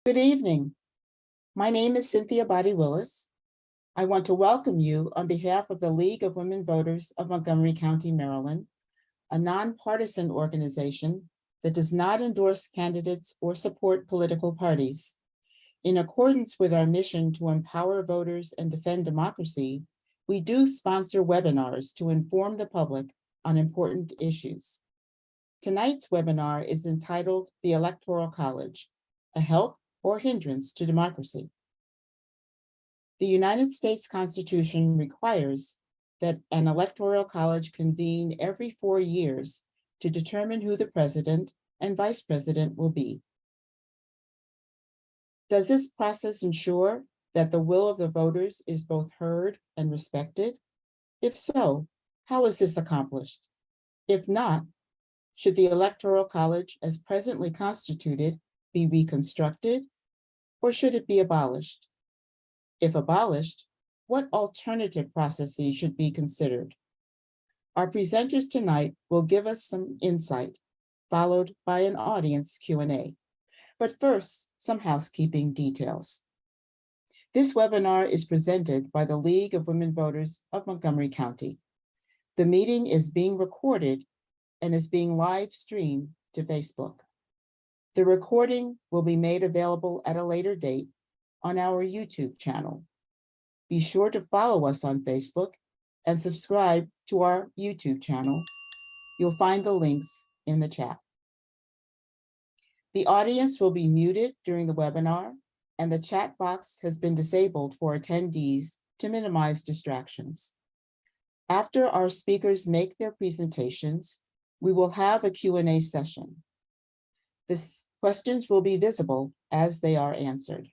Good evening. My name is Cynthia Body Willis. I want to welcome you on behalf of the League of Women Voters of Montgomery County, Maryland, a nonpartisan organization that does not endorse candidates or support political parties. In accordance with our mission to empower voters and defend democracy, we do sponsor webinars to inform the public on important issues. Tonight's webinar is entitled The Electoral College, a Help or Hindrance to Democracy. The United States Constitution requires that an electoral college convene every 4 years to determine who the president and vice president will be. Does this process ensure that the will of the voters is both heard and respected? If so, how is this accomplished? If not, should the Electoral College as presently constituted be reconstructed, or should it be abolished? If abolished, what alternative processes should be considered? Our presenters tonight will give us some insight, followed by an audience Q&A. But first, some housekeeping details. This webinar is presented by the League of Women Voters of Montgomery County. The meeting is being recorded and is being live streamed to Facebook. The recording will be made available at a later date on our YouTube channel. Be sure to follow us on Facebook and subscribe to our YouTube channel. You'll find the links in the chat. The audience will be muted during the webinar, and the chat box has been disabled for attendees to minimize distractions. After our speakers make their presentations, we will have a Q&A session. The questions will be visible as they are answered.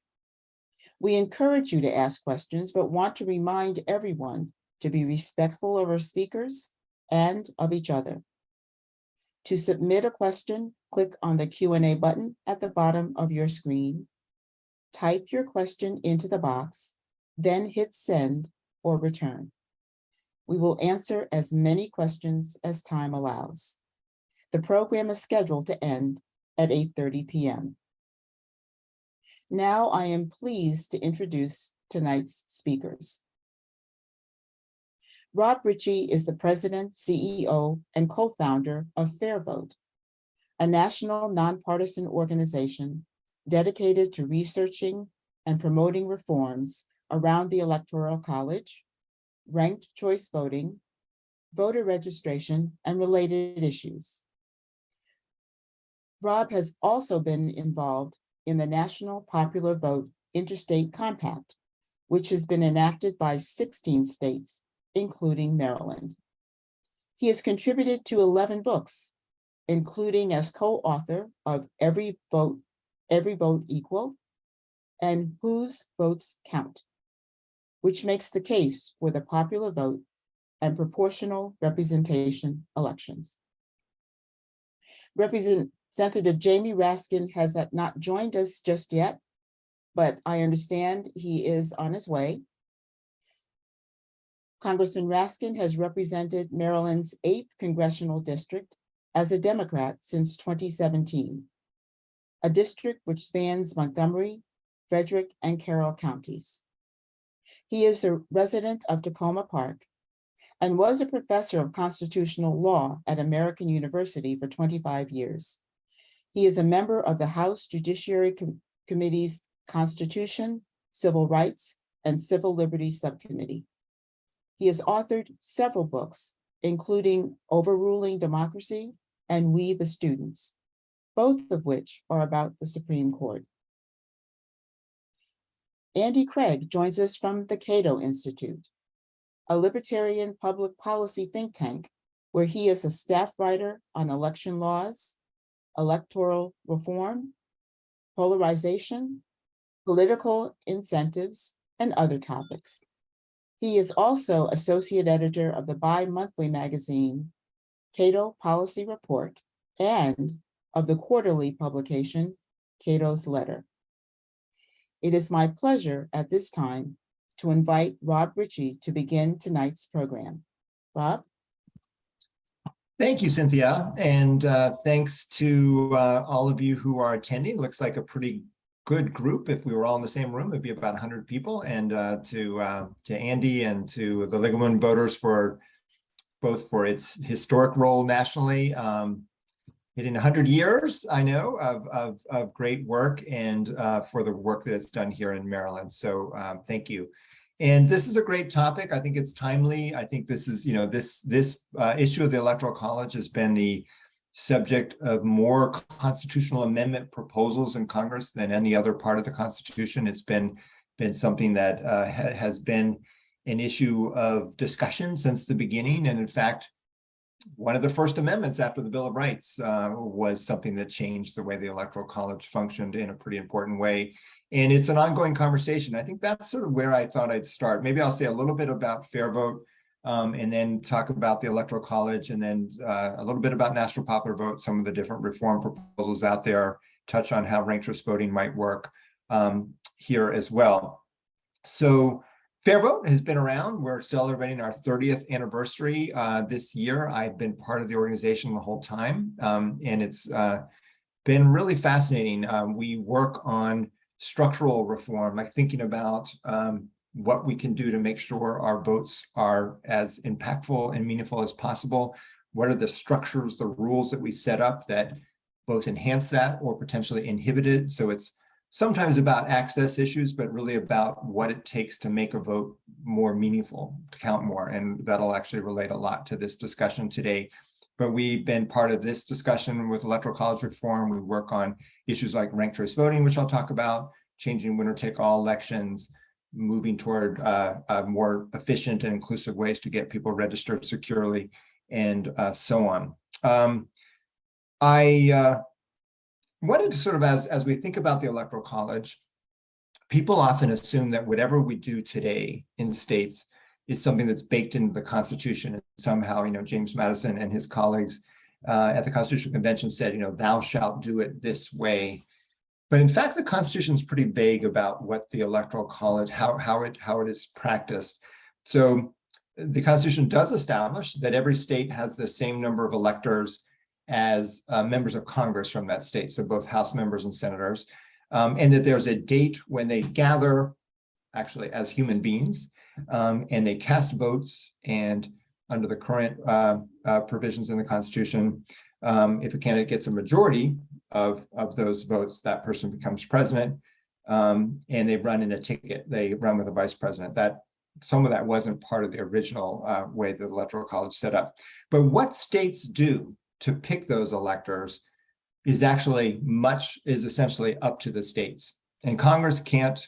We encourage you to ask questions, but want to remind everyone to be respectful of our speakers and of each other. To submit a question, click on the Q&A button at the bottom of your screen. Type your question into the box, then hit send or return. We will answer as many questions as time allows. The program is scheduled to end at 8:30 p.m. Now I am pleased to introduce tonight's speakers. Rob Ritchie is the president, CEO, and co-founder of Fair Vote, a national nonpartisan organization dedicated to researching and promoting reforms around the Electoral College, ranked choice voting, voter registration, and related issues. Rob has also been involved in the National Popular Vote Interstate Compact, which has been enacted by 16 states, including Maryland. He has contributed to 11 books, including as co-author of Every Vote Equal and Whose Votes Count, which makes the case for the popular vote and proportional representation elections. Representative Jamie Raskin has not joined us just yet, but I understand he is on his way. Congressman Raskin has represented Maryland's 8th Congressional District as a Democrat since 2017, a district which spans Montgomery, Frederick, and Carroll counties. He is a resident of Tacoma Park and was a professor of constitutional law at American University for 25 years. He is a member of the House Judiciary Committee's Constitution, Civil Rights, and Civil Liberties Subcommittee. He has authored several books, including Overruling Democracy and We the Students, both of which are about the Supreme Court. Andy Craig joins us from the Cato Institute, a libertarian public policy think tank where he is a staff writer on election laws, electoral reform, polarization, political incentives, and other topics. He is also associate editor of the bi-monthly magazine, Cato Policy Report, and of the quarterly publication, Cato's Letter. It is my pleasure at this time to invite Rob Ritchie to begin tonight's program. Rob? Thank you, Cynthia, and thanks to all of you who are attending. Looks like a pretty good group. If we were all in the same room, it'd be about 100 people. And to Andy and to the League of Women Voters for both for its historic role nationally, hitting 100 years, I know, of great work, and for the work that it's done here in Maryland. So thank you. And this is a great topic. I think it's timely. I think this is, this issue of the Electoral College has been the subject of more constitutional amendment proposals in Congress than any other part of the Constitution. It's been something that has been an issue of discussion since the beginning. And in fact, one of the first amendments after the Bill of Rights was something that changed the way the Electoral College functioned in a pretty important way. And it's an ongoing conversation. I think that's sort of where I thought I'd start. Maybe I'll say a little bit about fair vote, and then talk about the Electoral College, and then a little bit about national popular vote, some of the different reform proposals out there, touch on how ranked choice voting might work here as well. So fair vote has been around. We're celebrating our 30th anniversary this year. I've been part of the organization the whole time, and it's been really fascinating. We work on structural reform, like thinking about what we can do to make sure our votes are as impactful and meaningful as possible. What are the structures, the rules that we set up that both enhance that or potentially inhibit it? So it's sometimes about access issues, but really about what it takes to make a vote more meaningful, to count more. And that'll actually relate a lot to this discussion today. But we've been part of this discussion with Electoral College reform. We work on issues like ranked choice voting, which I'll talk about, changing winner-take-all elections, moving toward more efficient and inclusive ways to get people registered securely, and so on. I wanted to sort of, as we think about the Electoral College, people often assume that whatever we do today in states is something that's baked into the Constitution. And somehow, James Madison and his colleagues at the Constitutional Convention said, thou shalt do it this way. But in fact, the Constitution is pretty vague about what the Electoral College, how it is practiced. So the Constitution does establish that every state has the same number of electors as members of Congress from that state, so both House members and senators, and that there's a date when they gather, actually as human beings, and they cast votes. And under the current provisions in the Constitution, if a candidate gets a majority of those votes, that person becomes president, and they run in a ticket. They run with a vice president. Some of that wasn't part of the original way the Electoral College set up. But what states do to pick those electors is essentially up to the states. And Congress can't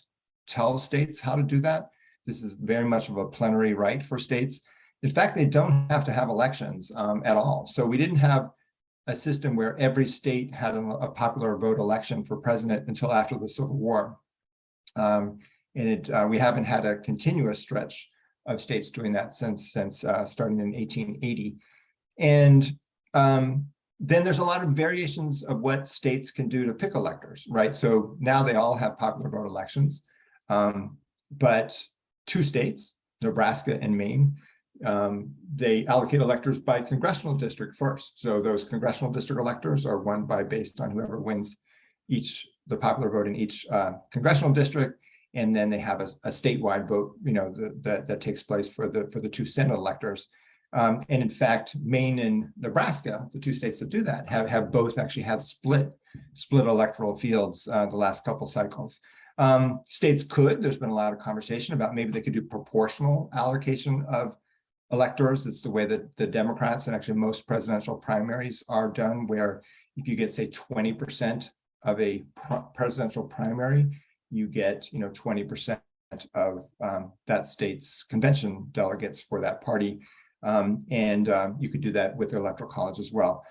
tell states how to do that. This is very much of a plenary right for states. In fact, they don't have to have elections at all. So we didn't have a system where every state had a popular vote election for president until after the Civil War. We haven't had a continuous stretch of states doing that since starting in 1880. And then there's a lot of variations of what states can do to pick electors, right? So now they all have popular vote elections, but two states, Nebraska and Maine, they allocate electors by congressional district first. So those congressional district electors are won based on whoever wins the popular vote in each congressional district. And then they have a statewide vote, that takes place for the two Senate electors. And in fact, Maine and Nebraska, the two states that do that, have both actually had split electoral fields the last couple cycles. States there's been a lot of conversation about maybe they could do proportional allocation of electors. It's the way that the Democrats and actually most presidential primaries are done, where if you get, say, 20% of a presidential primary, you get 20% of that state's convention delegates for that party. And you could do that with the Electoral College as well.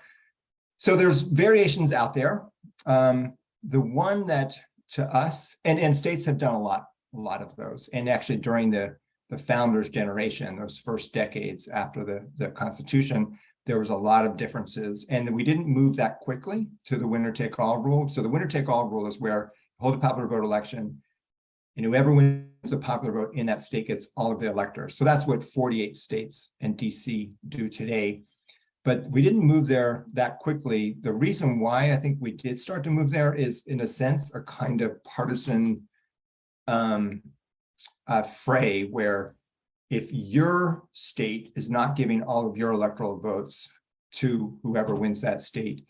So there's variations out there. The one that to us, and states have done a lot of those. And actually during the founders' generation, those first decades after the Constitution, there was a lot of differences. And we didn't move that quickly to the winner-take-all rule. So the winner-take-all rule is where you hold a popular vote election, and whoever wins a popular vote in that state gets all of the electors. So that's what 48 states and DC do today. but we didn't move there that quickly. The reason why I think we did start to move there is, in a sense, a kind of partisan fray where if your state is not giving all of your electoral votes to whoever wins that state,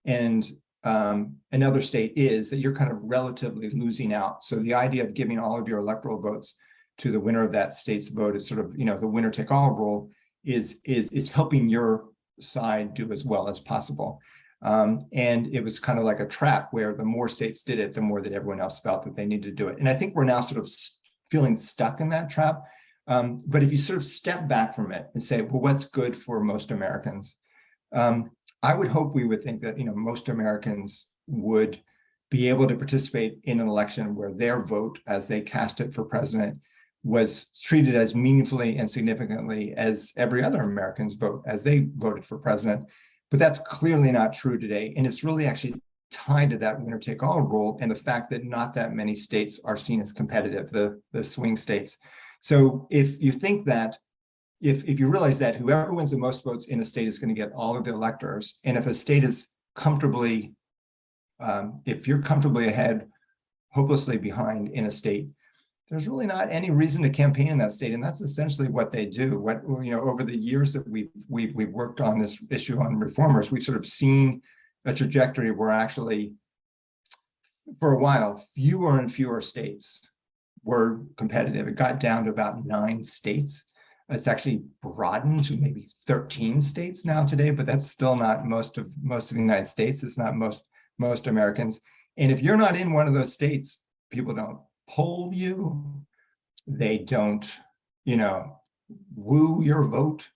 and another state is, that you're kind of relatively losing out. So the idea of giving all of your electoral votes to the winner of that state's vote is sort of, the winner take all rule is helping your side do as well as possible. And it was kind of like a trap where the more states did it, the more that everyone else felt that they needed to do it. And I think we're now sort of feeling stuck in that trap. But if you sort of step back from it and say, well, what's good for most Americans? I would hope we would think that, most Americans would be able to participate in an election where their vote, as they cast it for president, was treated as meaningfully and significantly as every other American's vote as they voted for president. But that's clearly not true today. And it's really actually tied to that winner take all rule and the fact that not that many states are seen as competitive, the swing states. So if you think that, if you realize that whoever wins the most votes in a state is going to get all of the electors, and if a state is comfortably, if you're comfortably ahead, hopelessly behind in a state, there's really not any reason to campaign in that state, and that's essentially what they do. What over the years that we've worked on this issue on reformers, we've sort of seen a trajectory where actually, for a while, fewer and fewer states were competitive. It got down to about 9 states. It's actually broadened to maybe 13 states now today, but that's still not most of the United States. It's not most Americans. And if you're not in one of those states, people don't poll you. They don't, woo your vote.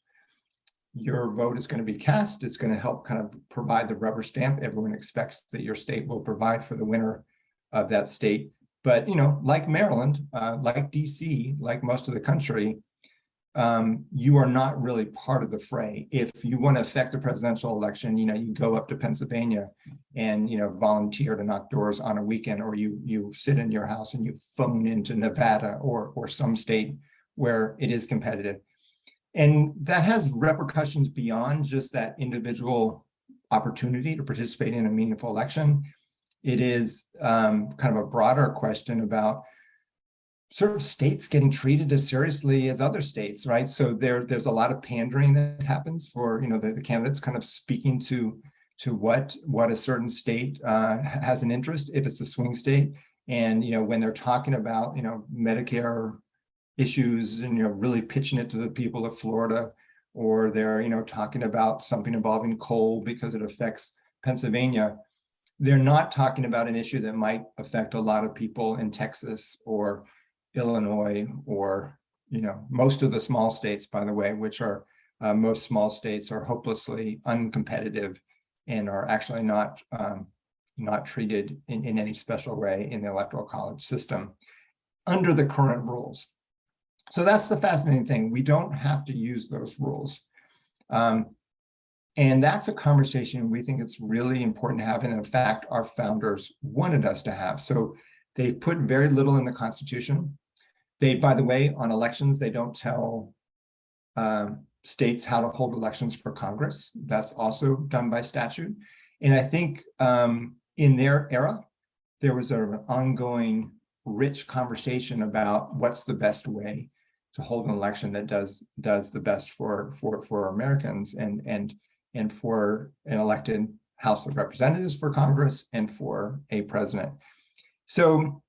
Your vote is going to be cast. It's going to help kind of provide the rubber stamp everyone expects that your state will provide for the winner of that state. But, like Maryland, like DC, like most of the country, you are not really part of the fray. If you want to affect the presidential election, you go up to Pennsylvania and, volunteer to knock doors on a weekend, or you sit in your house and you phone into Nevada or some state where it is competitive. And that has repercussions beyond just that individual opportunity to participate in a meaningful election. It is kind of a broader question about sort of states getting treated as seriously as other states, right? So there's a lot of pandering that happens for, the candidates kind of speaking to what a certain state has an interest, if it's a swing state. And, when they're talking about, Medicare issues and, really pitching it to the people of Florida, or they're, talking about something involving coal because it affects Pennsylvania, they're not talking about an issue that might affect a lot of people in Texas or Illinois, or most of the small states, by the way, which are most small states are hopelessly uncompetitive and are actually not treated in any special way in the Electoral College system under the current rules. So that's the fascinating thing. We don't have to use those rules. And that's a conversation we think it's really important to have. And in fact, our founders wanted us to have. So they put very little in the Constitution. They, by the way, on elections, they don't tell states how to hold elections for Congress. That's also done by statute. And I think in their era, there was an ongoing rich conversation about what's the best way to hold an election that does the best for Americans and for an elected House of Representatives for Congress and for a president. So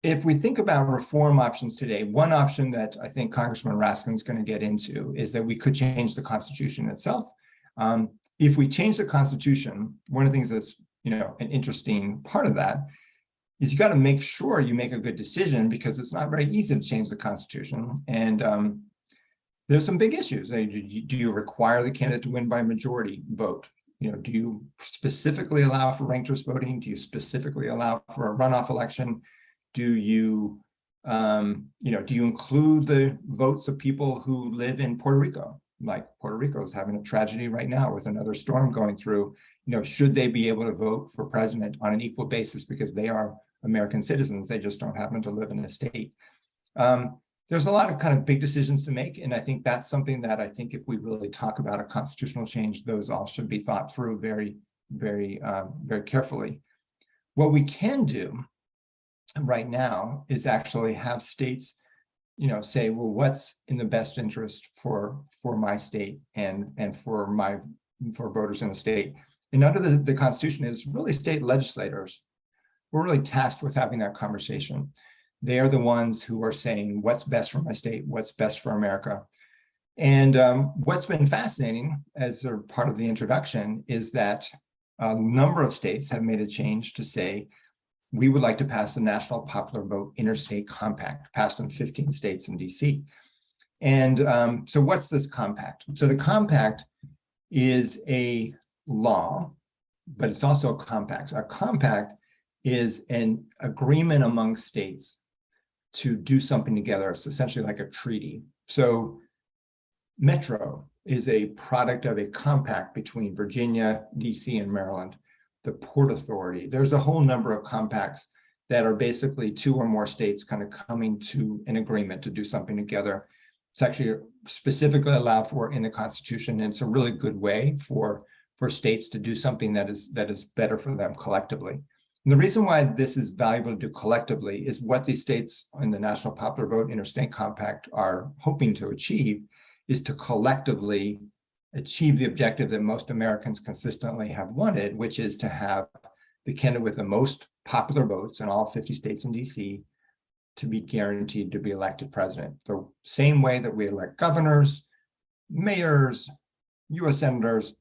if we think about reform options today, one option that I think Congressman Raskin is going to get into is that we could change the Constitution itself. If we change the Constitution, one of the things that's an interesting part of that is you got to make sure you make a good decision, because it's not very easy to change the Constitution. And there's some big issues. Do you require the candidate to win by majority vote? Do you specifically allow for ranked choice voting? Do you specifically allow for a runoff election? Do you include the votes of people who live in Puerto Rico? Like Puerto Rico is having a tragedy right now with another storm going through. Should they be able to vote for president on an equal basis because they are American citizens? They just don't happen to live in a state. there's a lot of kind of big decisions to make. And I think that's something that I think if we really talk about a constitutional change, those all should be thought through very, very, very carefully. What we can do right now is actually have states, say, well, what's in the best interest for my state and for voters in the state. And under the Constitution, is really state legislators. We're really tasked with having that conversation. They are the ones who are saying what's best for my state, what's best for America. And what's been fascinating as a part of the introduction is that a number of states have made a change to say, we would like to pass the National Popular Vote Interstate Compact, passed in 15 states and DC. And so what's this compact? So the compact is a law, but it's also a compact. A compact is an agreement among states to do something together. It's essentially like a treaty. So Metro is a product of a compact between Virginia, DC, and Maryland. The Port Authority, there's a whole number of compacts that are basically two or more states kind of coming to an agreement to do something together. It's actually specifically allowed for in the Constitution, and it's a really good way for states to do something that is better for them collectively. And the reason why this is valuable to do collectively is what these states in the National Popular Vote Interstate Compact are hoping to achieve is to collectively achieve the objective that most Americans consistently have wanted, which is to have the candidate with the most popular votes in all 50 states and DC to be guaranteed to be elected president. The same way that we elect governors, mayors, US senators,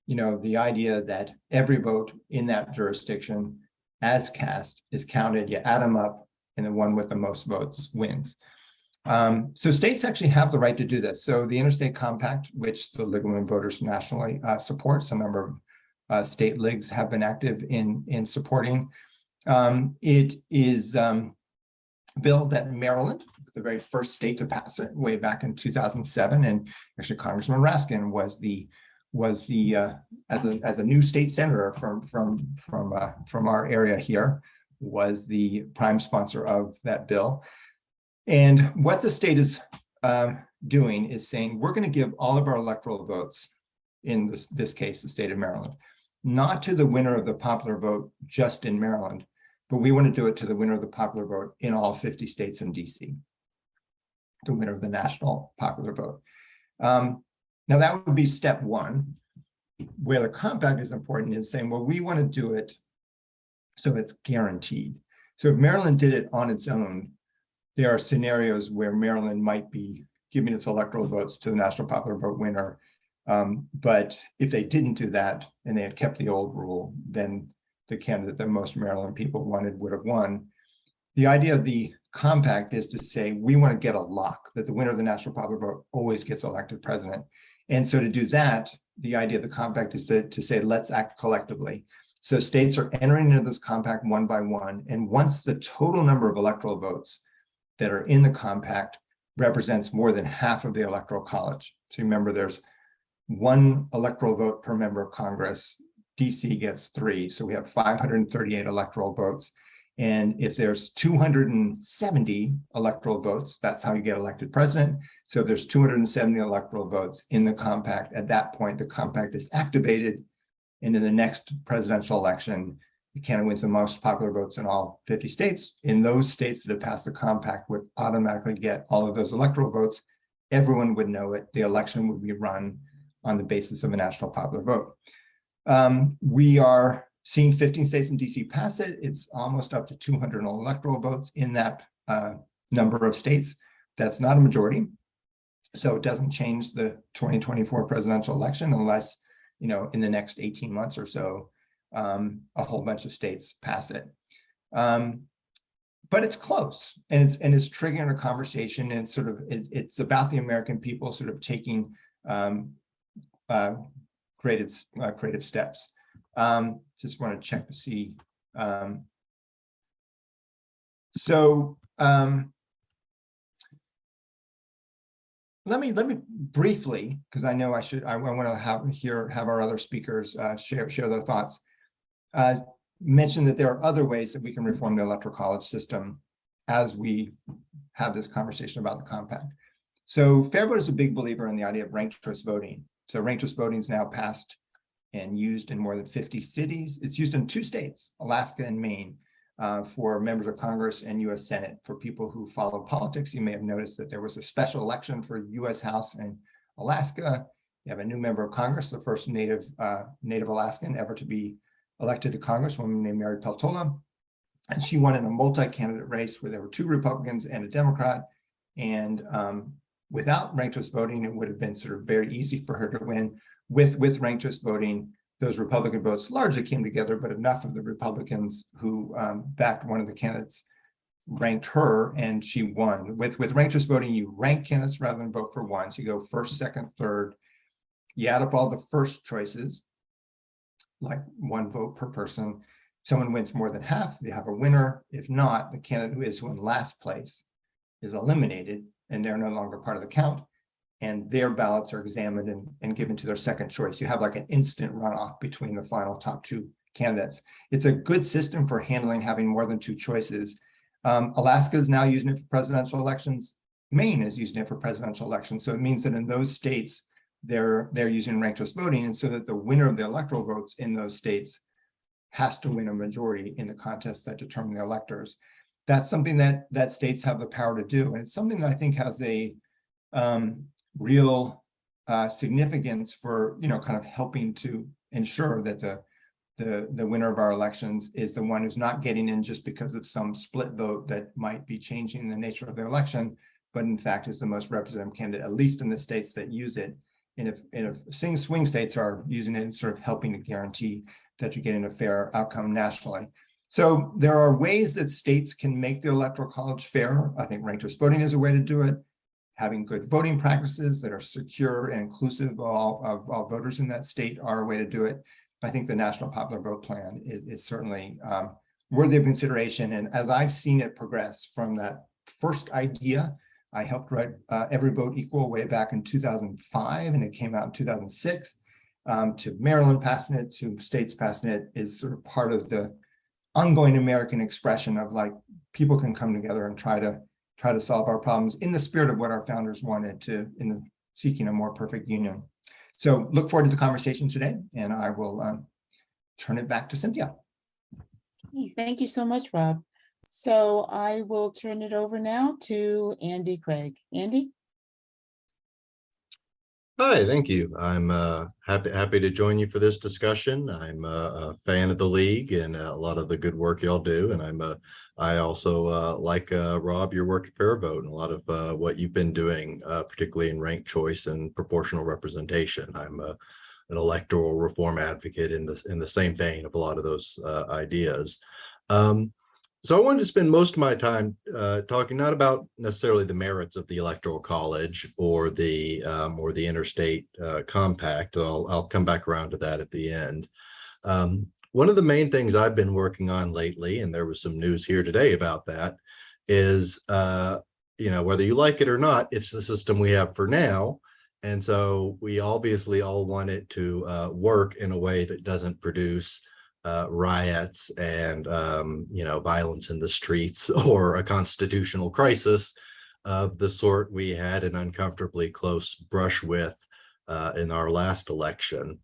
the idea that every vote in that jurisdiction as cast is counted, you add them up, and the one with the most votes wins. So states actually have the right to do this. So the Interstate Compact, which the League of Women Voters nationally supports, a number of state leagues have been active in supporting. It is a bill that Maryland was the very first state to pass it way back in 2007, and actually Congressman Raskin was the as a new state senator from our area here, was the prime sponsor of that bill. And what the state is doing is saying, we're going to give all of our electoral votes, in this case, the state of Maryland, not to the winner of the popular vote just in Maryland, but we want to do it to the winner of the popular vote in all 50 states and DC, the winner of the national popular vote. Now that would be step one. Where the compact is important is saying, well, we want to do it so it's guaranteed. So if Maryland did it on its own, there are scenarios where Maryland might be giving its electoral votes to the national popular vote winner. But if they didn't do that and they had kept the old rule, then the candidate that most Maryland people wanted would have won. The idea of the compact is to say, we want to get a lock that the winner of the national popular vote always gets elected president. And so to do that, the idea of the compact is to say, let's act collectively. So states are entering into this compact one by one. And once the total number of electoral votes that are in the compact represents more than half of the Electoral College. So remember, there's one electoral vote per member of Congress. DC gets 3. So we have 538 electoral votes. And if there's 270 electoral votes, that's how you get elected president. So if there's 270 electoral votes in the compact, at that point, the compact is activated. And in the next presidential election, the candidate wins the most popular votes in all 50 states. In those states that have passed the compact would automatically get all of those electoral votes. Everyone would know it. The election would be run on the basis of a national popular vote. We are seeing 15 states in DC pass it. It's almost up to 200 electoral votes in that number of states. That's not a majority. So it doesn't change the 2024 presidential election unless, in the next 18 months or so, a whole bunch of states pass it. But it's close, and it's triggering a conversation, and it's about the American people sort of taking creative steps. Just want to check to see. Let me briefly, because I know I want to have our other speakers share their thoughts. Mention that there are other ways that we can reform the Electoral College system. as we have this conversation about the compact. So Fair Vote is a big believer in the idea of ranked choice voting. So ranked choice voting is now passed and used in more than 50 cities. It's used in 2 states, Alaska and Maine, for members of Congress and US Senate. For people who follow politics, you may have noticed that there was a special election for US House in Alaska. You have a new member of Congress, the first Native Alaskan ever to be elected to Congress, a woman named Mary Peltola. And she won in a multi-candidate race where there were 2 Republicans and a Democrat. And without ranked choice voting, it would have been sort of very easy for her to win. With ranked choice voting, those Republican votes largely came together, but enough of the Republicans who backed one of the candidates ranked her, and she won. With ranked choice voting, you rank candidates rather than vote for one. So you go first, second, third. You add up all the first choices, like 1 vote per person. Someone wins more than half, they have a winner. If not, the candidate who in last place is eliminated, and they're no longer part of the count, and their ballots are examined and given to their second choice. You have like an instant runoff between the final top 2 candidates. It's a good system for handling having more than 2 choices. Alaska is now using it for presidential elections. Maine is using it for presidential elections. So it means that in those states, they're using ranked choice voting, and so that the winner of the electoral votes in those states has to win a majority in the contests that determine the electors. That's something that states have the power to do, and it's something that I think has a real significance for kind of helping to ensure that the winner of our elections is the one who's not getting in just because of some split vote that might be changing the nature of the election, but in fact is the most representative candidate, at least in the states that use it. And if swing states are using it, it's sort of helping to guarantee that you're getting a fair outcome nationally. So there are ways that states can make the Electoral College fair. I think ranked choice voting is a way to do it. Having good voting practices that are secure and inclusive of all voters in that state are a way to do it. I think the National Popular Vote Plan is certainly worthy of consideration. And as I've seen it progress from that first idea, I helped write Every Vote Equal way back in 2005, and it came out in 2006, to Maryland passing it, to states passing it, is sort of part of the ongoing American expression of like people can come together and try to solve our problems in the spirit of what our founders wanted in seeking a more perfect union. So look forward to the conversation today, and I will turn it back to Cynthia. Thank you so much, Rob. So I will turn it over now to Andy Craig. Andy? Hi, thank you. I'm happy to join you for this discussion. I'm a fan of the league and a lot of the good work y'all do, and I also like Rob, your work at Fair Vote and a lot of what you've been doing, particularly in ranked choice and proportional representation. I'm an electoral reform advocate in the same vein of a lot of those ideas. So I wanted to spend most of my time talking not about necessarily the merits of the Electoral College or the interstate compact. I'll come back around to that at the end. One of the main things I've been working on lately, and there was some news here today about that, is whether you like it or not, it's the system we have for now. And so we obviously all want it to work in a way that doesn't produce riots and violence in the streets or a constitutional crisis of the sort we had an uncomfortably close brush with in our last election.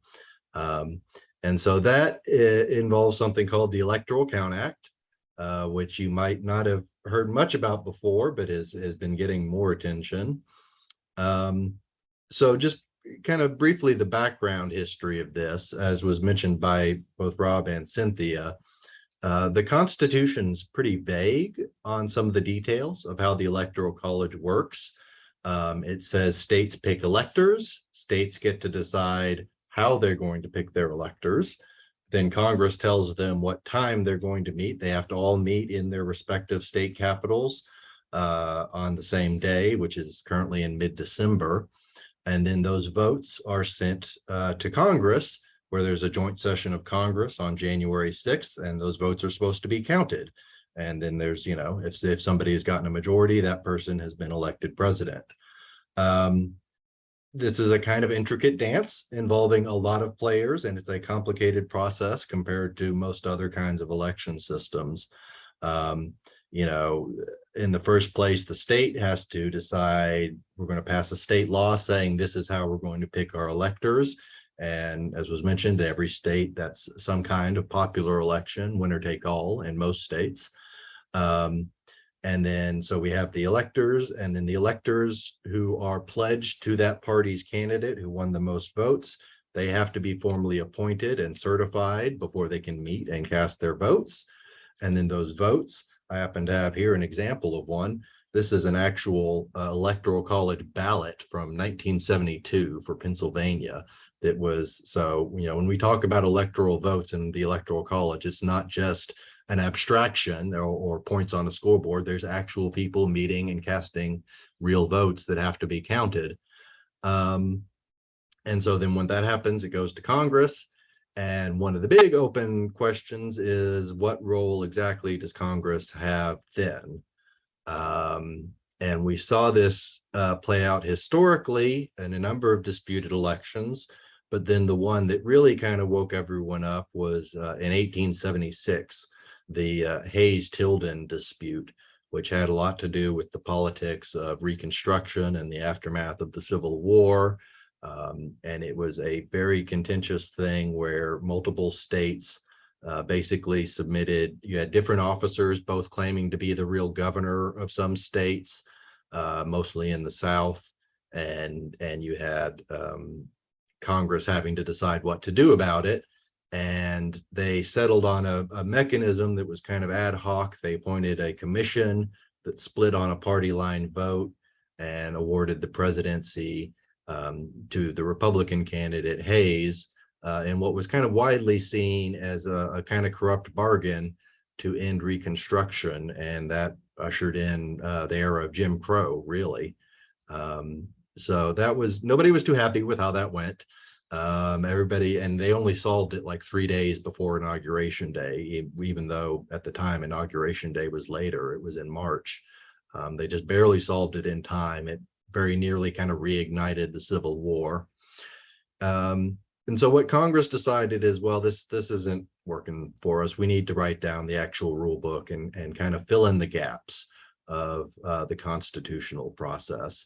And so that involves something called the Electoral Count Act, which you might not have heard much about before, but has been getting more attention. So just kind of briefly the background history of this, as was mentioned by both Rob and Cynthia. The Constitution's pretty vague on some of the details of how the Electoral College works. It says states pick electors, states get to decide how they're going to pick their electors. Then Congress tells them what time they're going to meet. They have to all meet in their respective state capitals on the same day, which is currently in mid-December. And then those votes are sent to Congress, where there's a joint session of Congress on January 6th, and those votes are supposed to be counted. And then there's, if somebody has gotten a majority, that person has been elected president. This is a kind of intricate dance involving a lot of players, and it's a complicated process compared to most other kinds of election systems. in the first place, the state has to decide, we're going to pass a state law saying this is how we're going to pick our electors. And as was mentioned, every state, that's some kind of popular election, winner take all in most states. And then so we have the electors, and then the electors who are pledged to that party's candidate who won the most votes. They have to be formally appointed and certified before they can meet and cast their votes. And then those votes, I happen to have here an example of one. This is an actual Electoral College ballot from 1972 for Pennsylvania. That was, so, when we talk about electoral votes in the Electoral College, it's not just an abstraction or points on a scoreboard. There's actual people meeting and casting real votes that have to be counted. And so then when that happens, it goes to Congress. And one of the big open questions is, what role exactly does Congress have then? And we saw this play out historically in a number of disputed elections. But then the one that really kind of woke everyone up was in 1876, the Hayes-Tilden dispute, which had a lot to do with the politics of Reconstruction and the aftermath of the Civil War. And it was a very contentious thing where multiple states basically submitted, you had different officers, both claiming to be the real governor of some states, mostly in the South. And you had Congress having to decide what to do about it. And they settled on a mechanism that was kind of ad hoc. They appointed a commission that split on a party line vote and awarded the presidency to the Republican candidate Hayes, in what was kind of widely seen as a kind of corrupt bargain to end Reconstruction. And that ushered in the era of Jim Crow, really. So that was, nobody was too happy with how that went. Everybody, and they only solved it like 3 days before Inauguration Day, even though at the time Inauguration Day was later, it was in March. They just barely solved it in time. It very nearly kind of reignited the Civil War. And so what Congress decided is, well, this isn't working for us. We need to write down the actual rule book and kind of fill in the gaps of the constitutional process.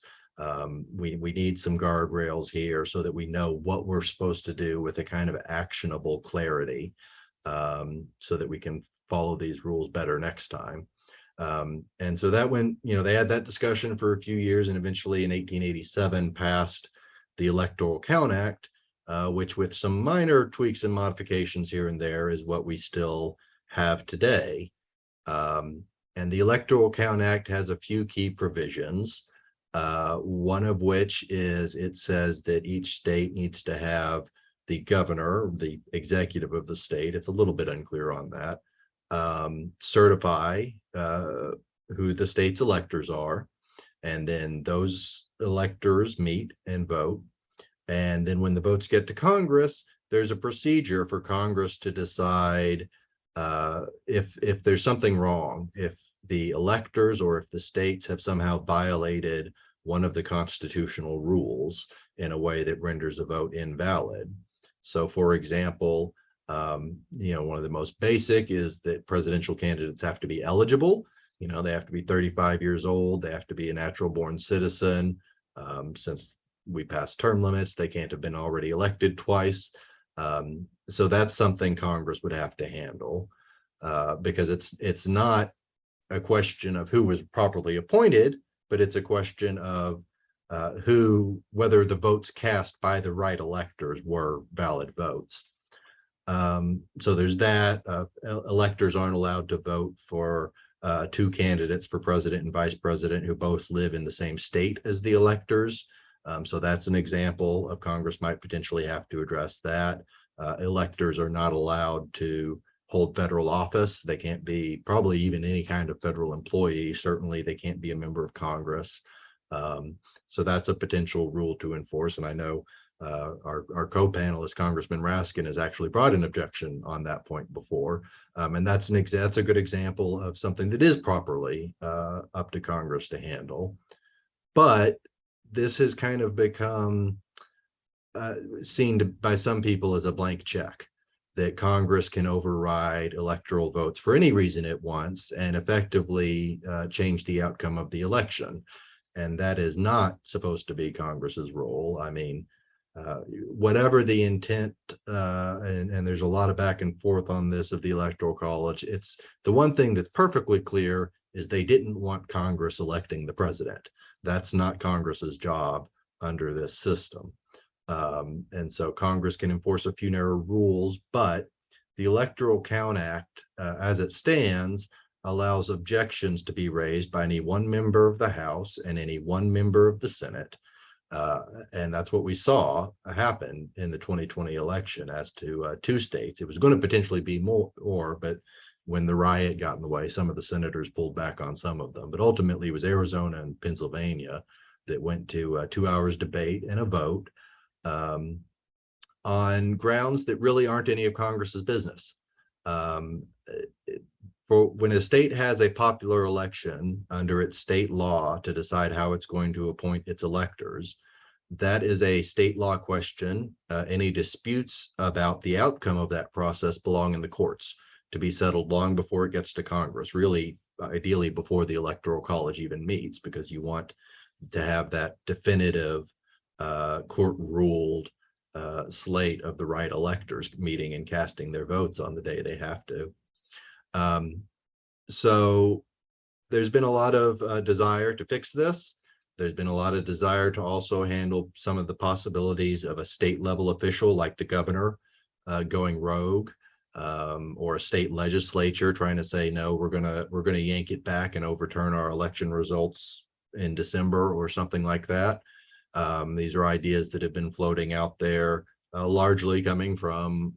We need some guardrails here so that we know what we're supposed to do with a kind of actionable clarity, so that we can follow these rules better next time. And so that went, they had that discussion for a few years, and eventually in 1887 passed the Electoral Count Act, which with some minor tweaks and modifications here and there is what we still have today. And the Electoral Count Act has a few key provisions. One of which is, it says that each state needs to have the governor, the executive of the state, it's a little bit unclear on that, certify who the state's electors are. And then those electors meet and vote. And then when the votes get to Congress, there's a procedure for Congress to decide if there's something wrong, if the electors or if the states have somehow violated one of the constitutional rules in a way that renders a vote invalid. So for example, one of the most basic is that presidential candidates have to be eligible. They have to be 35 years old. They have to be a natural born citizen. Since we passed term limits, they can't have been already elected twice. So that's something Congress would have to handle, because it's not a question of who was properly appointed, but it's a question of whether the votes cast by the right electors were valid votes. So there's that. Electors aren't allowed to vote for two candidates for president and vice president who both live in the same state as the electors. So that's an example of Congress might potentially have to address that. Electors are not allowed to hold federal office. They can't be probably even any kind of federal employee. Certainly they can't be a member of Congress. So that's a potential rule to enforce. And I know our co-panelist, Congressman Raskin, has actually brought an objection on that point before. And that's a good example of something that is properly up to Congress to handle. But this has kind of become seen by some people as a blank check, that Congress can override electoral votes for any reason it wants and effectively change the outcome of the election. And that is not supposed to be Congress's role. I mean, whatever the intent, and there's a lot of back and forth on this of the Electoral College, it's the one thing that's perfectly clear is they didn't want Congress electing the president. That's not Congress's job under this system. And so Congress can enforce a few narrow rules, but the Electoral Count Act, as it stands, allows objections to be raised by any one member of the House and any one member of the Senate. And that's what we saw happen in the 2020 election as to 2 states. It was going to potentially be more, but when the riot got in the way, some of the senators pulled back on some of them. But ultimately, it was Arizona and Pennsylvania that went to 2 hours debate and a vote on grounds that really aren't any of Congress's business. For when a state has a popular election under its state law to decide how it's going to appoint its electors, that is a state law question. Any disputes about the outcome of that process belong in the courts to be settled long before it gets to Congress, really ideally before the Electoral College even meets, because you want to have that definitive court-ruled slate of the right electors meeting and casting their votes on the day they have to. So there's been a lot of desire to fix this. There's been a lot of desire to also handle some of the possibilities of a state level official like the governor going rogue, or a state legislature trying to say, no, we're gonna yank it back and overturn our election results in December or something like that. These are ideas that have been floating out there, largely coming from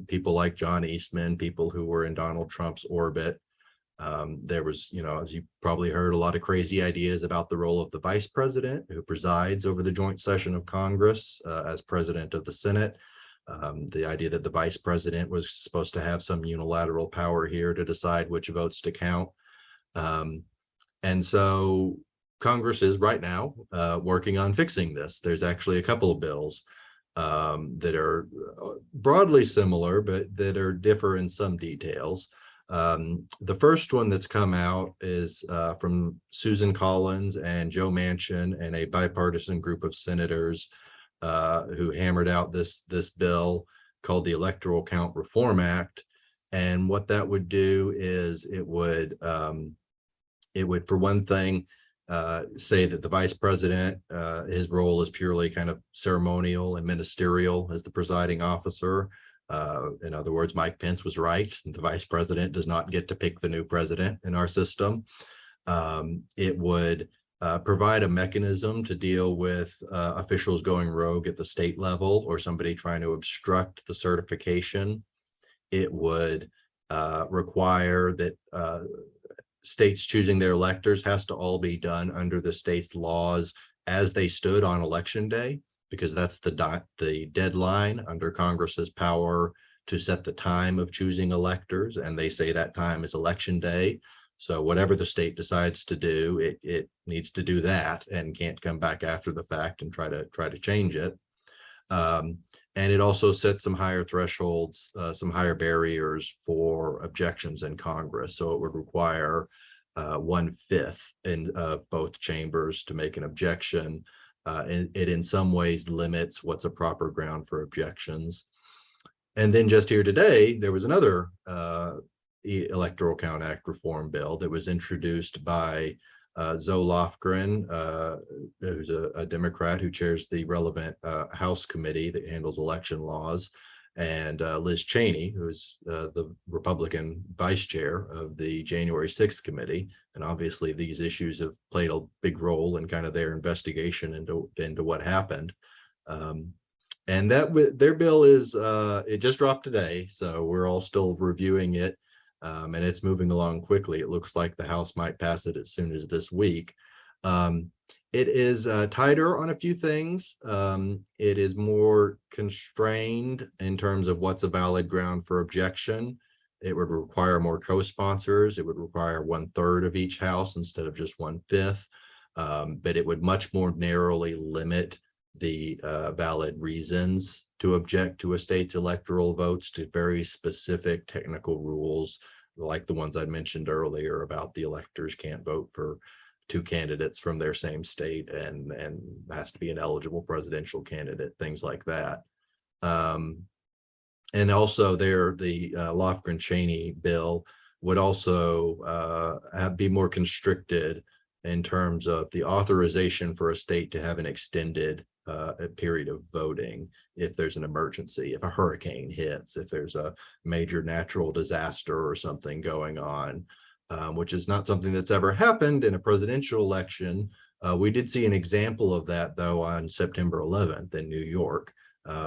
people like John Eastman, people who were in Donald Trump's orbit. There was, as you probably heard, a lot of crazy ideas about the role of the vice president who presides over the joint session of Congress as president of the Senate. The idea that the vice president was supposed to have some unilateral power here to decide which votes to count. And so Congress is right now working on fixing this. There's actually a couple of bills that are broadly similar, but that differ in some details. The first one that's come out is from Susan Collins and Joe Manchin and a bipartisan group of senators who hammered out this bill called the Electoral Count Reform Act. And what that would do is it would, for one thing, say that the vice president, his role is purely kind of ceremonial and ministerial as the presiding officer. In other words, Mike Pence was right. The vice president does not get to pick the new president in our system. It would provide a mechanism to deal with officials going rogue at the state level or somebody trying to obstruct the certification. It would require that states choosing their electors has to all be done under the state's laws as they stood on election day, because that's the deadline under Congress's power to set the time of choosing electors, and they say that time is election day. So whatever the state decides to do, it needs to do that and can't come back after the fact and try to change it. And it also sets some higher thresholds, some higher barriers for objections in Congress. So it would require 1/5 in both chambers to make an objection. And it in some ways limits what's a proper ground for objections. And then just here today, there was another Electoral Count Act reform bill that was introduced by Zoe Lofgren, who's a Democrat who chairs the relevant House committee that handles election laws, and Liz Cheney, who is the Republican vice chair of the January 6th committee. And obviously these issues have played a big role in kind of their investigation into what happened. And their bill is, it just dropped today, so we're all still reviewing it. And it's moving along quickly. It looks like the House might pass it as soon as this week. It is tighter on a few things. It is more constrained in terms of what's a valid ground for objection. It would require more co-sponsors. It would require 1/3 of each house instead of just 1/5. But it would much more narrowly limit the valid reasons to object to a state's electoral votes to very specific technical rules, like the ones I mentioned earlier about the electors can't vote for two candidates from their same state and has to be an eligible presidential candidate, things like that. And also the Lofgren-Chaney bill would also be more constricted in terms of the authorization for a state to have an extended period of voting if there's an emergency, if a hurricane hits, if there's a major natural disaster or something going on, which is not something that's ever happened in a presidential election. We did see an example of that, though, on September 11th in New York,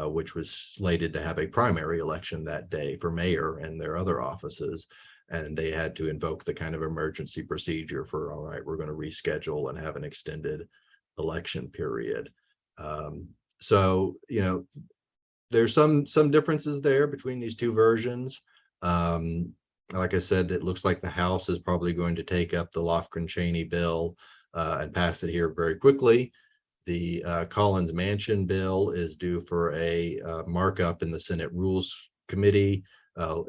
which was slated to have a primary election that day for mayor and their other offices. And they had to invoke the kind of emergency procedure for, all right, we're going to reschedule and have an extended election period. So, you know, there's some differences there between these two versions. Like I said, it looks like the House is probably going to take up the Lofgren-Chaney bill and pass it here very quickly. The Collins-Manchin bill is due for a markup in the Senate Rules Committee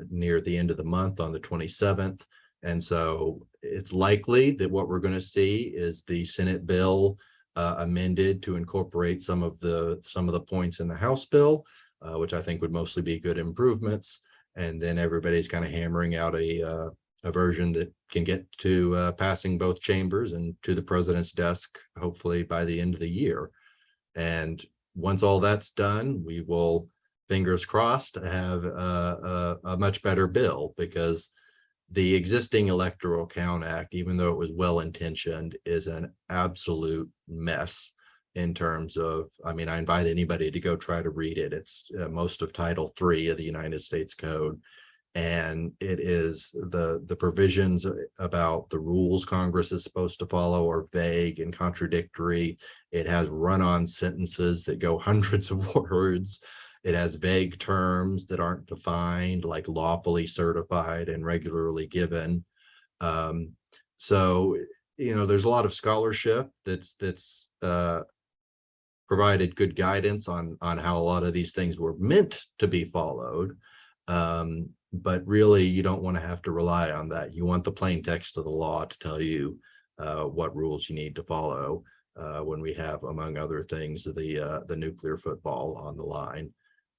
near the end of the month on the 27th. And so it's likely that what we're going to see is the Senate bill amended to incorporate some of the points in the House bill, which I think would mostly be good improvements. And then everybody's kind of hammering out a version that can get to passing both chambers and to the president's desk, hopefully by the end of the year. And once all that's done, we will, fingers crossed, have a much better bill, because the existing Electoral Count Act, even though it was well-intentioned, is an absolute mess in terms of, I mean, I invite anybody to go try to read it. It's most of Title III of the United States Code. And it is the provisions about the rules Congress is supposed to follow are vague and contradictory. It has run-on sentences that go hundreds of words. It has vague terms that aren't defined, like lawfully certified and regularly given. So, you know, there's a lot of scholarship that's provided good guidance on how a lot of these things were meant to be followed. But really, you don't want to have to rely on that. You want the plain text of the law to tell you what rules you need to follow when we have, among other things, the nuclear football on the line.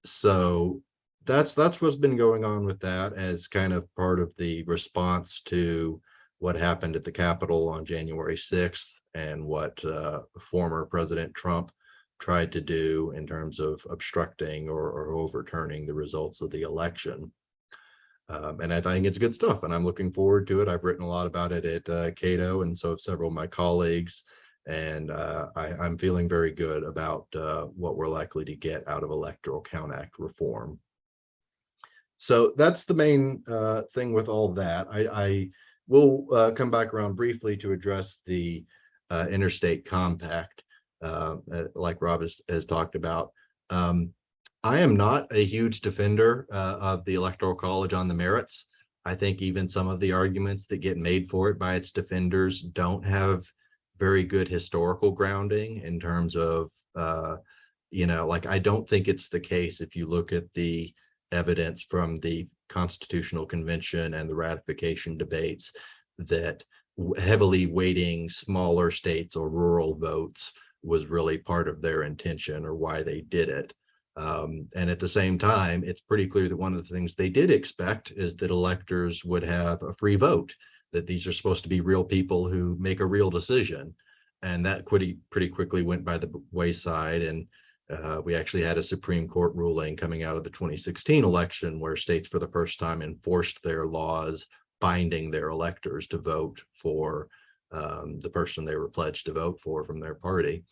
So that's what's been going on with that as kind of part of the response to what happened at the Capitol on January 6th and what former President Trump tried to do in terms of obstructing or overturning the results of the election. And I think it's good stuff, and I'm looking forward to it. I've written a lot about it at Cato, and so have several of my colleagues. And I'm feeling very good about what we're likely to get out of Electoral Count Act reform. So that's the main thing with all that. I will come back around briefly to address the interstate compact, like Rob has talked about. I am not a huge defender of the Electoral College on the merits. I think even some of the arguments that get made for it by its defenders don't have very good historical grounding in terms of, you know, like, I don't think it's the case if you look at the evidence from the Constitutional Convention and the ratification debates that heavily weighting smaller states or rural votes was really part of their intention or why they did it. And at the same time, it's pretty clear that one of the things they did expect is that electors would have a free vote, that these are supposed to be real people who make a real decision. And that pretty quickly went by the wayside. And we actually had a Supreme Court ruling coming out of the 2016 election where states for the first time enforced their laws binding their electors to vote for the person they were pledged to vote for from their party.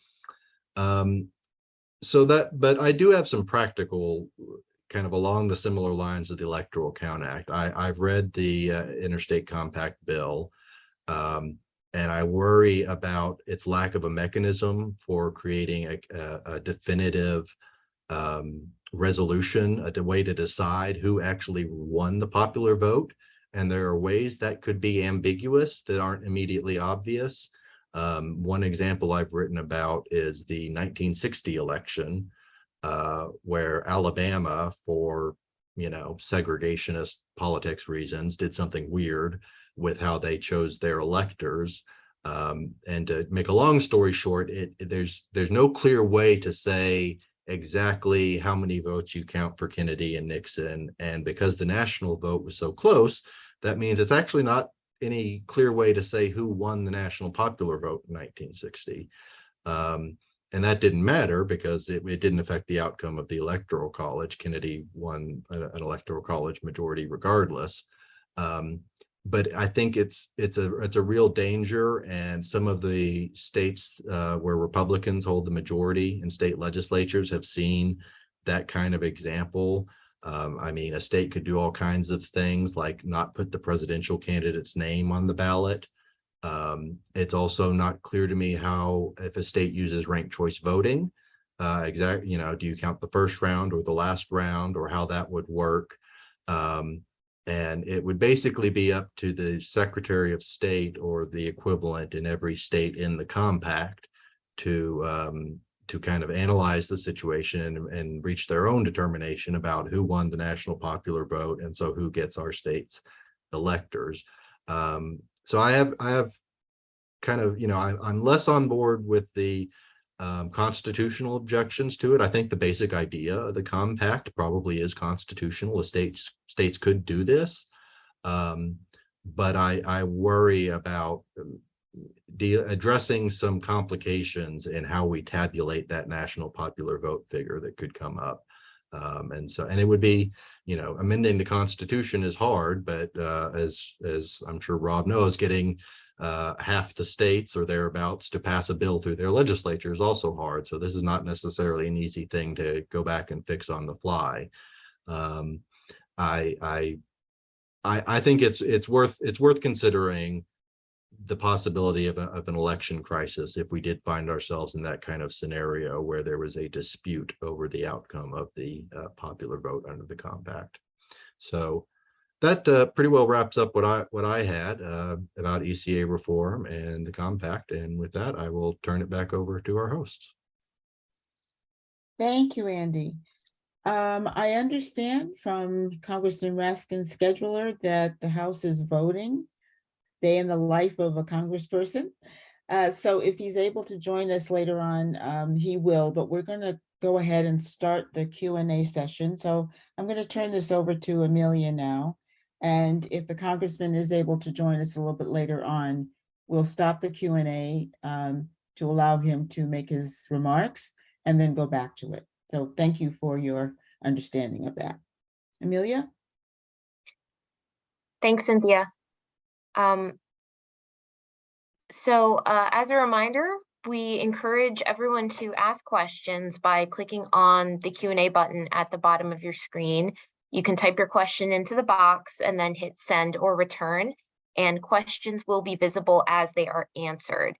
But I do have some practical, kind of along the similar lines of the Electoral Count Act. I've read the Interstate Compact bill, and I worry about its lack of a mechanism for creating a definitive resolution, a way to decide who actually won the popular vote. And there are ways that could be ambiguous that aren't immediately obvious. One example I've written about is the 1960 election, where Alabama, for segregationist politics reasons, did something weird with how they chose their electors. And to make a long story short, there's no clear way to say exactly how many votes you count for Kennedy and Nixon. And because the national vote was so close, that means it's actually not any clear way to say who won the national popular vote in 1960. And that didn't matter because it didn't affect the outcome of the Electoral College. Kennedy won an Electoral College majority regardless. But I think it's a real danger, and some of the states where Republicans hold the majority in state legislatures have seen that kind of example. I mean, a state could do all kinds of things like not put the presidential candidate's name on the ballot. It's also not clear to me how, if a state uses ranked choice voting, do you count the first round or the last round, or how that would work? And it would basically be up to the Secretary of State or the equivalent in every state in the compact to kind of analyze the situation and reach their own determination about who won the national popular vote, and so who gets our state's electors. So I have kind of, I'm less on board with the constitutional objections to it. I think the basic idea of the compact probably is constitutional. The states could do this, but I worry about addressing some complications in how we tabulate that national popular vote figure that could come up. And it would be, amending the Constitution is hard, but as I'm sure Rob knows, getting half the states or thereabouts to pass a bill through their legislature is also hard. So this is not necessarily an easy thing to go back and fix on the fly. I think it's worth considering the possibility of an election crisis if we did find ourselves in that kind of scenario where there was a dispute over the outcome of the popular vote under the compact. So that pretty well wraps up what I had about ECA reform and the compact. And with that, I will turn it back over to our hosts. Thank you, Andy. I understand from Congressman Raskin's scheduler that the House is voting day in the life of a congressperson. So if he's able to join us later on, he will, but we're going to go ahead and start the Q&A session. So I'm going to turn this over to Amelia now. And if the congressman is able to join us a little bit later on, we'll stop the Q&A to allow him to make his remarks and then go back to it. So thank you for your understanding of that. Amelia? Thanks, Cynthia. So as a reminder, we encourage everyone to ask questions by clicking on the Q&A button at the bottom of your screen. You can type your question into the box and then hit send or return, and questions will be visible as they are answered.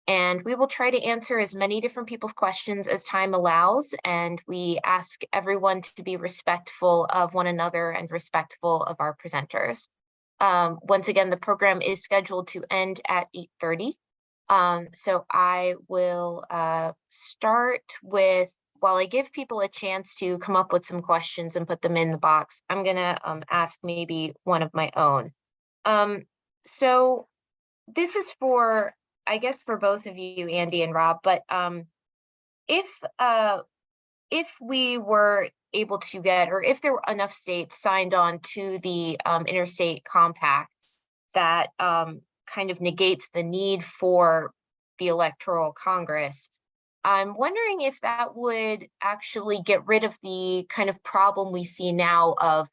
And we will try to answer as many different people's questions as time allows, and we ask everyone to be respectful of one another and respectful of our presenters. Once again, the program is scheduled to end at 8:30. So I will start with, while I give people a chance to come up with some questions and put them in the box, I'm gonna ask maybe one of my own. So this is for, I guess, for both of you, Andy and Rob, but if we were able to get, or if there were enough states signed on to the interstate compact that kind of negates the need for the Electoral Congress, I'm wondering if that would actually get rid of the kind of problem we see now of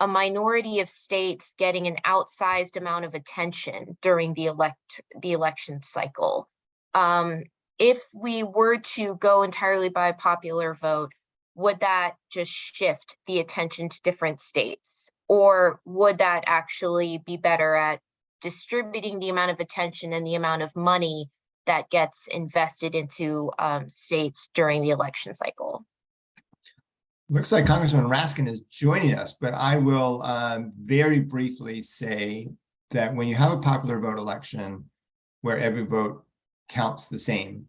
a minority of states getting an outsized amount of attention during the election cycle. If we were to go entirely by popular vote, would that just shift the attention to different states? Or would that actually be better at distributing the amount of attention and the amount of money that gets invested into states during the election cycle? Looks like Congressman Raskin is joining us, but I will very briefly say that when you have a popular vote election where every vote counts the same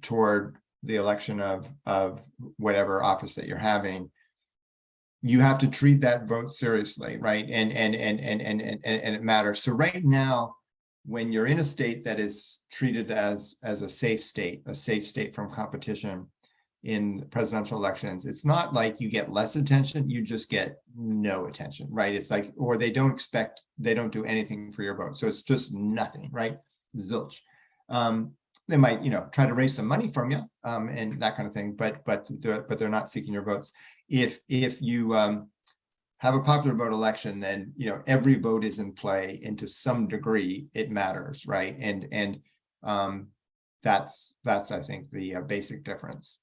toward the election of whatever office that you're having, you have to treat that vote seriously, right? And it matters. So right now, when you're in a state that is treated as a safe state from competition in presidential elections, it's not like you get less attention, you just get no attention, right? It's like, or they don't do anything for your vote. So it's just nothing, right? Zilch. They might, try to raise some money from you and that kind of thing, but they're not seeking your votes. If you have a popular vote election, then every vote is in play, and to some degree it matters, right? And that's I think the basic difference.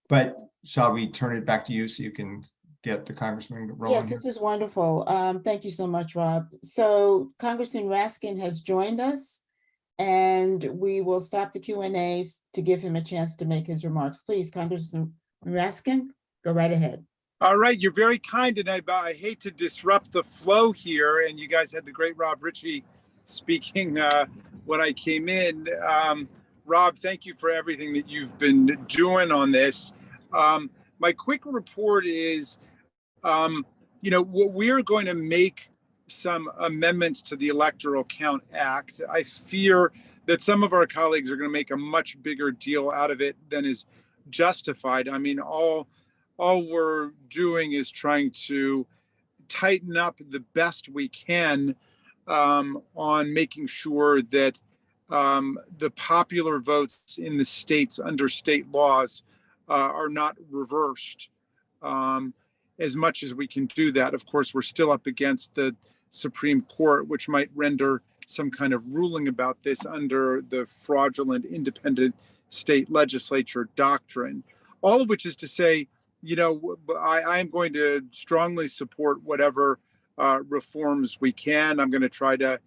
But shall we turn it back to you so you can get the Congressman rolling? Yes, this is wonderful. Thank you so much, Rob. So Congressman Raskin has joined us, and we will stop the Q&As to give him a chance to make his remarks. Please, Congressman Raskin, go right ahead. All right, you're very kind, and I hate to disrupt the flow here, and you guys had the great Rob Ritchie speaking when I came in. Rob, thank you for everything that you've been doing on this. My quick report is, we're going to make some amendments to the Electoral Count Act. I fear that some of our colleagues are going to make a much bigger deal out of it than is justified. I mean, all we're doing is trying to tighten up the best we can on making sure that the popular votes in the states under state laws are not reversed. As much as we can do that, of course, we're still up against the Supreme Court, which might render some kind of ruling about this under the fraudulent independent state legislature doctrine. All of which is to say, I am going to strongly support whatever reforms we can. I'm going to try to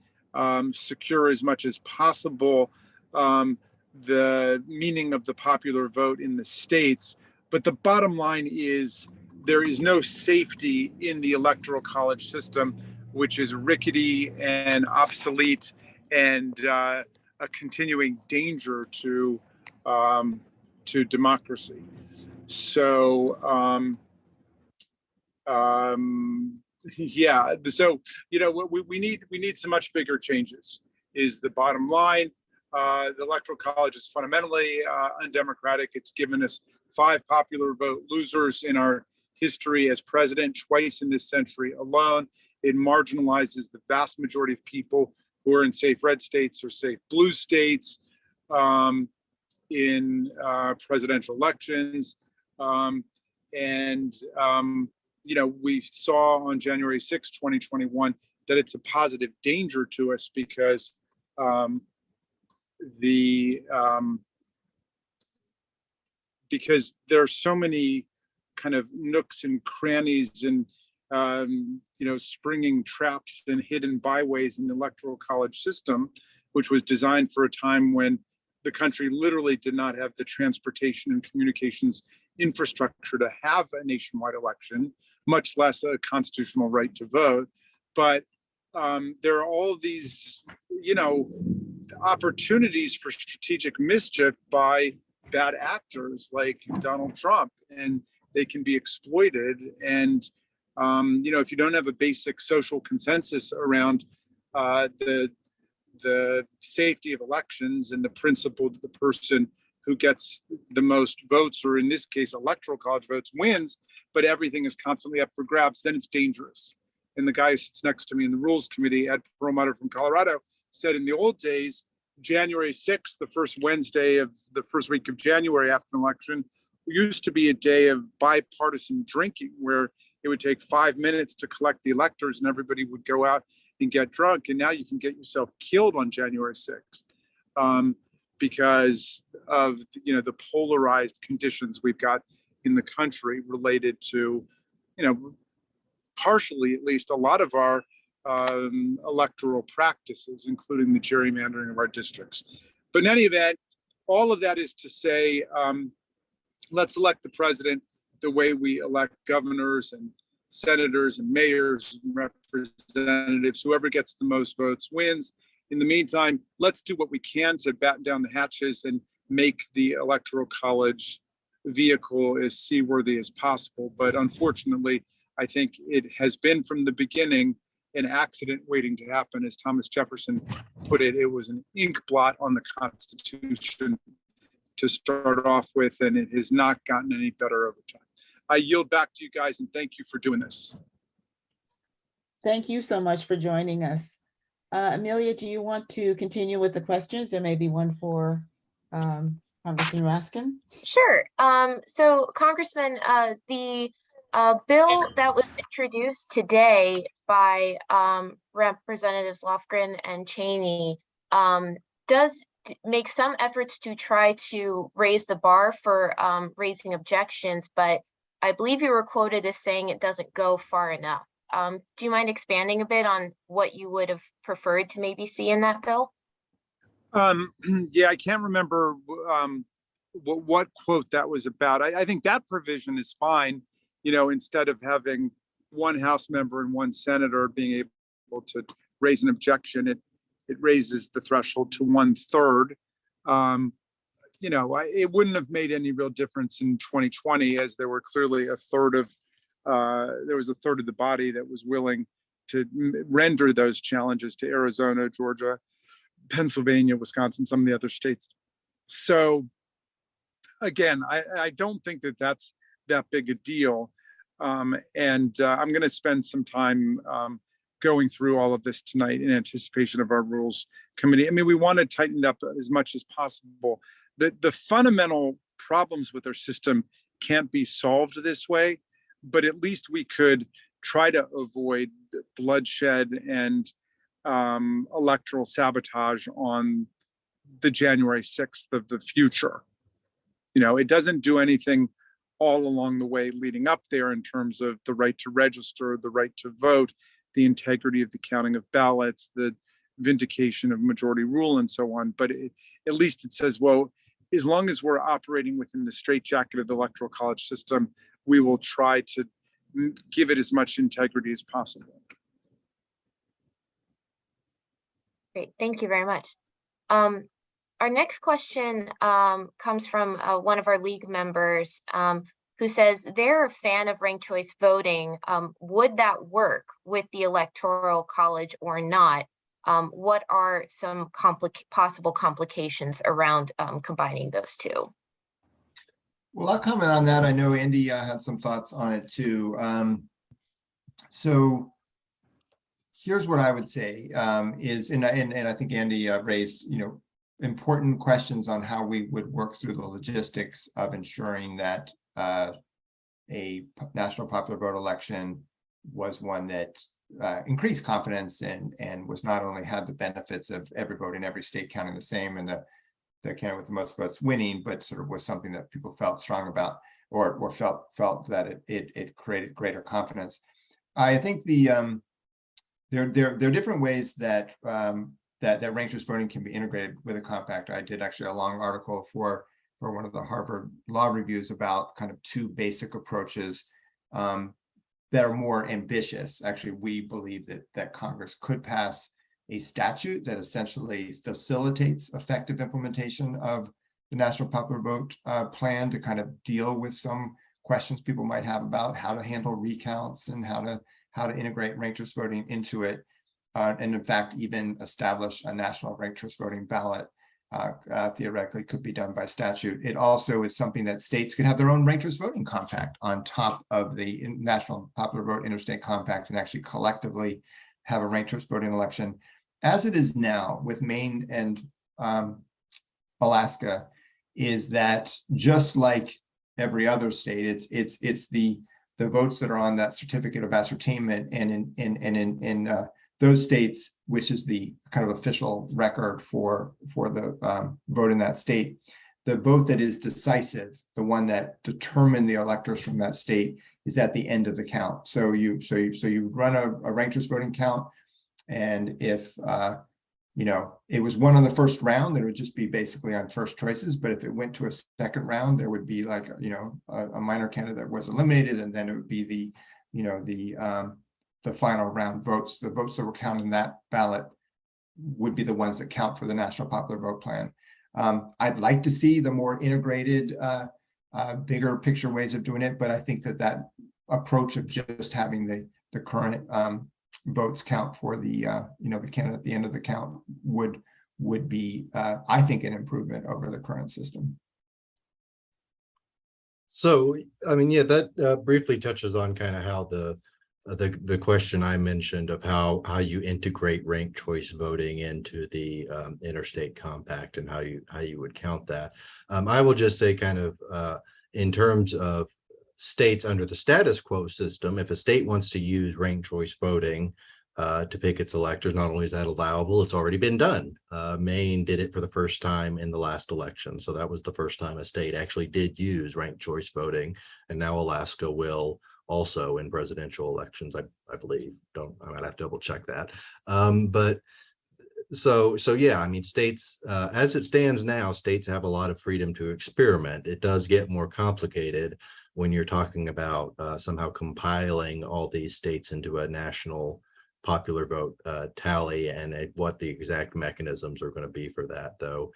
secure as much as possible the meaning of the popular vote in the states. But the bottom line is there is no safety in the Electoral College system, which is rickety and obsolete and a continuing danger to democracy. So, yeah. So, we need some much bigger changes is the bottom line. The Electoral College is fundamentally undemocratic. It's given us 5 popular vote losers in our history as president, twice in this century alone. It marginalizes the vast majority of people who are in safe red states or safe blue states in presidential elections. We saw on January 6, 2021, that it's a positive danger to us because because there are so many kind of nooks and crannies and springing traps and hidden byways in the Electoral College system, which was designed for a time when the country literally did not have the transportation and communications infrastructure to have a nationwide election, much less a constitutional right to vote. But there are all these, opportunities for strategic mischief by bad actors like Donald Trump, and they can be exploited. And if you don't have a basic social consensus around the safety of elections and the principle that the person who gets the most votes, or in this case, Electoral College votes, wins, but everything is constantly up for grabs, then it's dangerous. And the guy who sits next to me in the Rules Committee, Ed Perlmutter from Colorado, said in the old days, January 6th, the first Wednesday of the first week of January after an election, used to be a day of bipartisan drinking, where it would take 5 minutes to collect the electors and everybody would go out and get drunk. And now you can get yourself killed on January 6th because of the polarized conditions we've got in the country related to, partially at least, a lot of our electoral practices, including the gerrymandering of our districts. But in any event, all of that is to say, let's elect the president the way we elect governors and senators and mayors and representatives. Whoever gets the most votes wins. In the meantime, let's do what we can to batten down the hatches and make the Electoral College vehicle as seaworthy as possible. But unfortunately, I think it has been from the beginning an accident waiting to happen. As Thomas Jefferson put it, it was an ink blot on the Constitution to start off with, and it has not gotten any better over time. I yield back to you guys, and thank you for doing this. Thank you so much for joining us. Amelia, do you want to continue with the questions? There may be one for Congressman Raskin. Sure. So Congressman, the bill that was introduced today by Representatives Lofgren and Cheney does make some efforts to try to raise the bar for raising objections, but I believe you were quoted as saying it doesn't go far enough. Do you mind expanding a bit on what you would have preferred to maybe see in that bill? Yeah, I can't remember what quote that was about. I think that provision is fine. You know, instead of having one House member and one senator being able to raise an objection, it raises the threshold to 1/3. You know, it wouldn't have made any real difference in 2020, as there were clearly a third of the body that was willing to render those challenges to Arizona, Georgia, Pennsylvania, Wisconsin, some of the other states. So again, I don't think that that's that big a deal. I'm going to spend some time going through all of this tonight in anticipation of our Rules Committee. I mean, we want to tighten it up as much as possible. The fundamental problems with our system can't be solved this way, but at least we could try to avoid bloodshed and electoral sabotage on the January 6th of the future. You know, it doesn't do anything all along the way leading up there in terms of the right to register, the right to vote, the integrity of the counting of ballots, the vindication of majority rule, and so on. But at least it says, well, as long as we're operating within the straitjacket of the Electoral College system, we will try to give it as much integrity as possible. Great, thank you very much. Our next question comes from one of our league members who says they're a fan of ranked choice voting. Would that work with the Electoral College or not? What are some possible complications around combining those two? Well, I'll comment on that. I know Andy had some thoughts on it too. So here's what I would say is, and I think Andy raised, you know, important questions on how we would work through the logistics of ensuring that a national popular vote election was one that increased confidence and was not only had the benefits of every vote in every state counting the same and the candidate with the most votes winning, but sort of was something that people felt strong about or felt that it created greater confidence. I think there are different ways that that ranked choice voting can be integrated with a compact. I did actually a long article for one of the Harvard Law Reviews about kind of two basic approaches that are more ambitious. Actually, we believe that Congress could pass a statute that essentially facilitates effective implementation of the National Popular Vote plan to kind of deal with some questions people might have about how to handle recounts and how to integrate ranked choice voting into it. And in fact, even establish a national ranked choice voting ballot theoretically could be done by statute. It also is something that states could have their own ranked choice voting compact on top of the National Popular Vote Interstate Compact and actually collectively have a ranked choice voting election. As it is now with Maine and Alaska, is that just like every other state, it's the votes that are on that certificate of ascertainment, and in those states, which is the kind of official record for the vote in that state, the vote that is decisive, the one that determined the electors from that state, is at the end of the count. So you run a ranked choice voting count, and if you know, it was won on the first round, then it would just be basically on first choices. But if it went to a second round, there would be like, you know, a minor candidate that was eliminated, and then it would be the, you know, the final round votes, the votes that were counted in that ballot would be the ones that count for the National Popular Vote Plan. I'd like to see the more integrated, bigger picture ways of doing it, but I think that approach of just having the current votes count for the the candidate at the end of the count would be I think an improvement over the current system. So, I mean, yeah, that briefly touches on kind of how the question I mentioned of how you integrate ranked choice voting into the interstate compact and how you would count that. I will just say kind of in terms of states under the status quo system, if a state wants to use ranked choice voting to pick its electors, not only is that allowable, it's already been done. Maine did it for the first time in the last election. So that was the first time a state actually did use ranked choice voting. And now Alaska will also in presidential elections, I believe. I might have to double check that. But so yeah, I mean, states, as it stands now, states have a lot of freedom to experiment. It does get more complicated when you're talking about somehow compiling all these states into a national popular vote tally and what the exact mechanisms are going to be for that, though.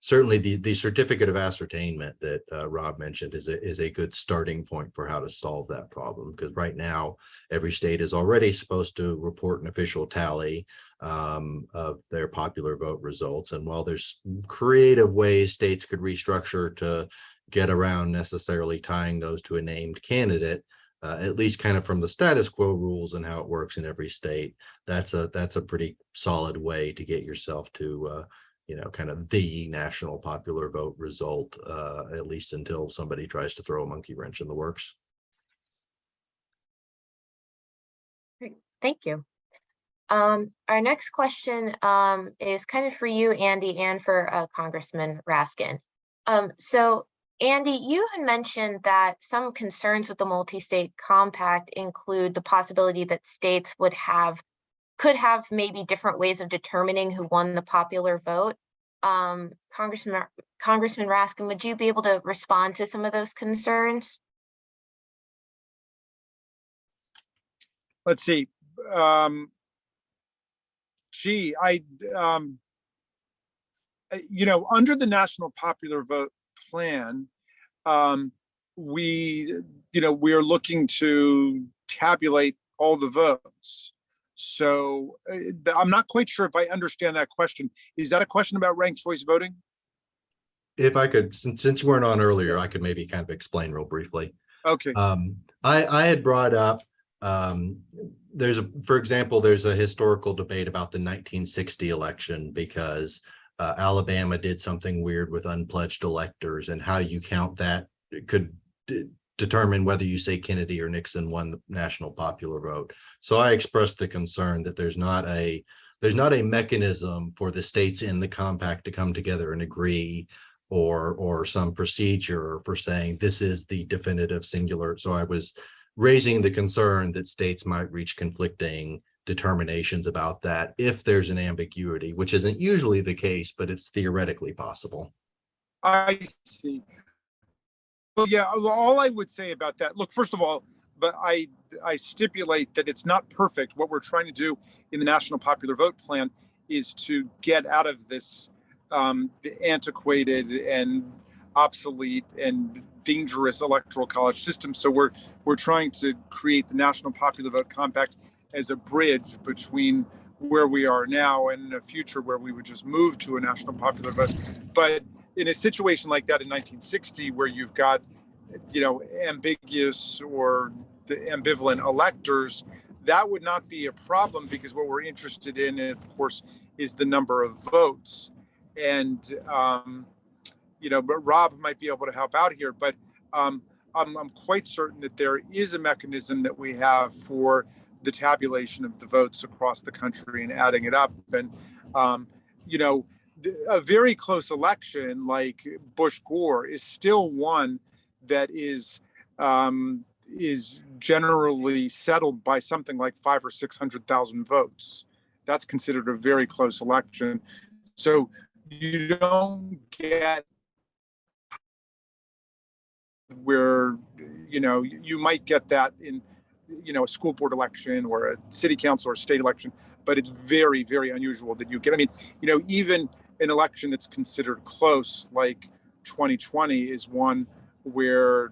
Certainly the certificate of ascertainment that Rob mentioned is a good starting point for how to solve that problem, because right now every state is already supposed to report an official tally of their popular vote results. And while there's creative ways states could restructure to get around necessarily tying those to a named candidate, at least kind of from the status quo rules and how it works in every state, that's a pretty solid way to get yourself to kind of the national popular vote result, at least until somebody tries to throw a monkey wrench in the works. Great, thank you. Our next question is kind of for you, Andy, and for Congressman Raskin. So Andy, you had mentioned that some concerns with the multi-state compact include the possibility that states could have maybe different ways of determining who won the popular vote. Congressman Raskin, would you be able to respond to some of those concerns? Let's see. Under the National Popular Vote Plan, we are looking to tabulate all the votes. So I'm not quite sure if I understand that question. Is that a question about ranked choice voting? If I could, since you weren't on earlier, I could maybe kind of explain real briefly. Okay. I had brought up, for example, there's a historical debate about the 1960 election because Alabama did something weird with unpledged electors, and how you count that could determine whether you say Kennedy or Nixon won the national popular vote. So I expressed the concern that there's not a mechanism for the states in the compact to come together and agree, or some procedure for saying this is the definitive singular. So I was raising the concern that states might reach conflicting determinations about that if there's an ambiguity, which isn't usually the case, but it's theoretically possible. I see. Well, yeah, all I would say about that, look, first of all, but I stipulate that it's not perfect. What we're trying to do in the National Popular Vote Plan is to get out of this antiquated and obsolete and dangerous Electoral College system. So we're trying to create the National Popular Vote Compact as a bridge between where we are now and a future where we would just move to a national popular vote. But in a situation like that in 1960, where you've got, ambiguous or the ambivalent electors, that would not be a problem, because what we're interested in, of course, is the number of votes. And, but Rob might be able to help out here, but I'm quite certain that there is a mechanism that we have for the tabulation of the votes across the country and adding it up. And, a very close election like Bush-Gore is still one that is generally settled by something like 500,000 or 600,000 votes. That's considered a very close election. So you don't get where, you might get that in a school board election or a city council or state election, but it's very, very unusual that you get, even an election that's considered close, like 2020 is one where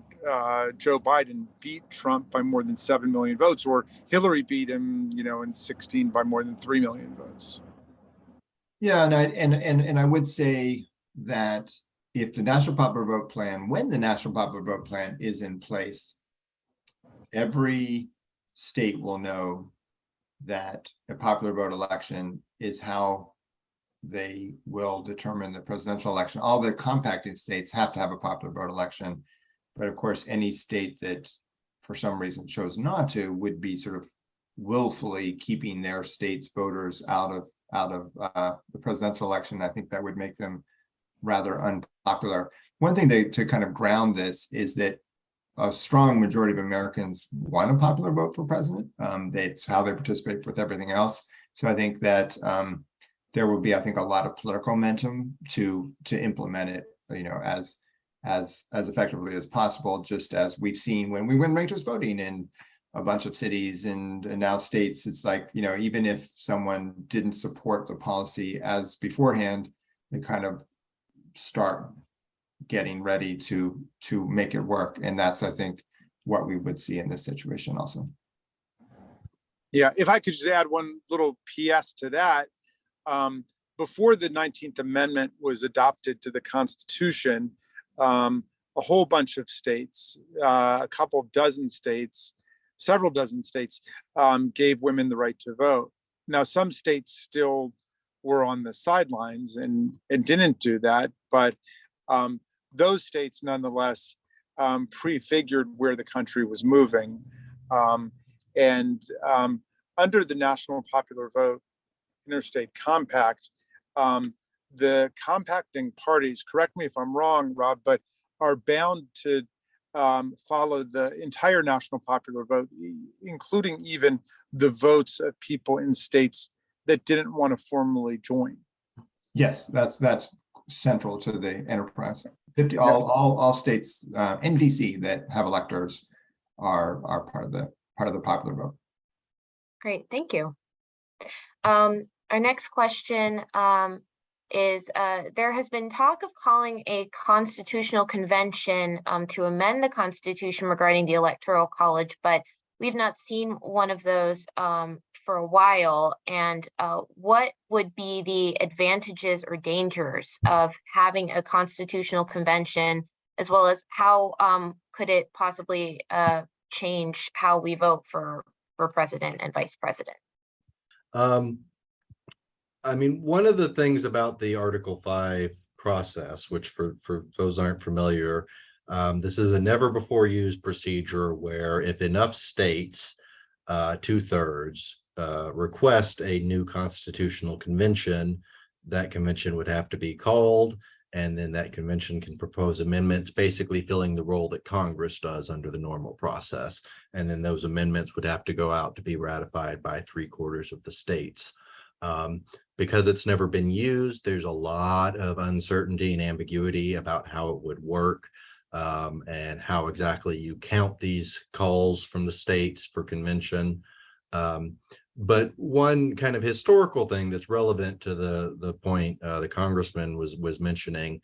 Joe Biden beat Trump by more than 7 million votes, or Hillary beat him, in 16 by more than 3 million votes. Yeah, and I would say that if the National Popular Vote Plan, when the National Popular Vote Plan is in place, every state will know that a popular vote election is how they will determine the presidential election. All the compacting states have to have a popular vote election, but of course, any state that for some reason chose not to would be sort of willfully keeping their state's voters out of the presidential election. I think that would make them rather unpopular. One thing to kind of ground this is that a strong majority of Americans want a popular vote for president. It's how they participate with everything else. So I think that there will be, I think, a lot of political momentum to implement it, as effectively as possible, just as we've seen when we win ranked voting in a bunch of cities and now states. It's like, even if someone didn't support the policy as beforehand, they kind of start getting ready to make it work. And that's, I think, what we would see in this situation also. Yeah, if I could just add one little PS to that. Before the 19th Amendment was adopted to the Constitution, a whole bunch of states, a couple of dozen states, several dozen states gave women the right to vote. Now, some states still were on the sidelines and didn't do that, but those states nonetheless prefigured where the country was moving. And under the National Popular Vote Interstate Compact, the compacting parties, correct me if I'm wrong, Rob, but are bound to follow the entire national popular vote, including even the votes of people in states that didn't want to formally join. Yes, that's central to the enterprise. All states in DC that have electors are part of the popular vote. Great, thank you. Our next question is there has been talk of calling a constitutional convention to amend the Constitution regarding the Electoral College, but we've not seen one of those for a while. And what would be the advantages or dangers of having a constitutional convention, as well as how could it possibly change how we vote for president and vice president? One of the things about the Article 5 process, which for those aren't familiar, this is a never before used procedure where if enough states, 2/3, request a new constitutional convention, that convention would have to be called, and then that convention can propose amendments, basically filling the role that Congress does under the normal process. And then those amendments would have to go out to be ratified by 3/4 of the states. Because it's never been used, there's a lot of uncertainty and ambiguity about how it would work, and how exactly you count these calls from the states for convention. But one kind of historical thing that's relevant to the point the congressman was mentioning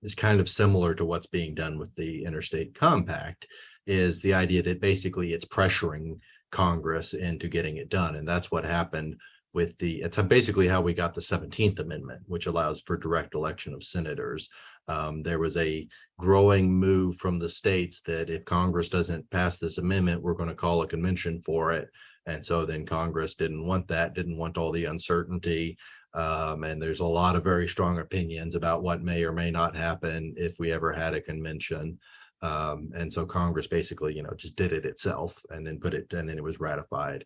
is kind of similar to what's being done with the Interstate Compact, is the idea that basically it's pressuring Congress into getting it done. And that's what happened with it's basically how we got the 17th Amendment, which allows for direct election of senators. There was a growing move from the states that if Congress doesn't pass this amendment, we're going to call a convention for it. And so then Congress didn't want that, didn't want all the uncertainty. And there's a lot of very strong opinions about what may or may not happen if we ever had a convention. And so Congress basically, just did it itself and then and then it was ratified.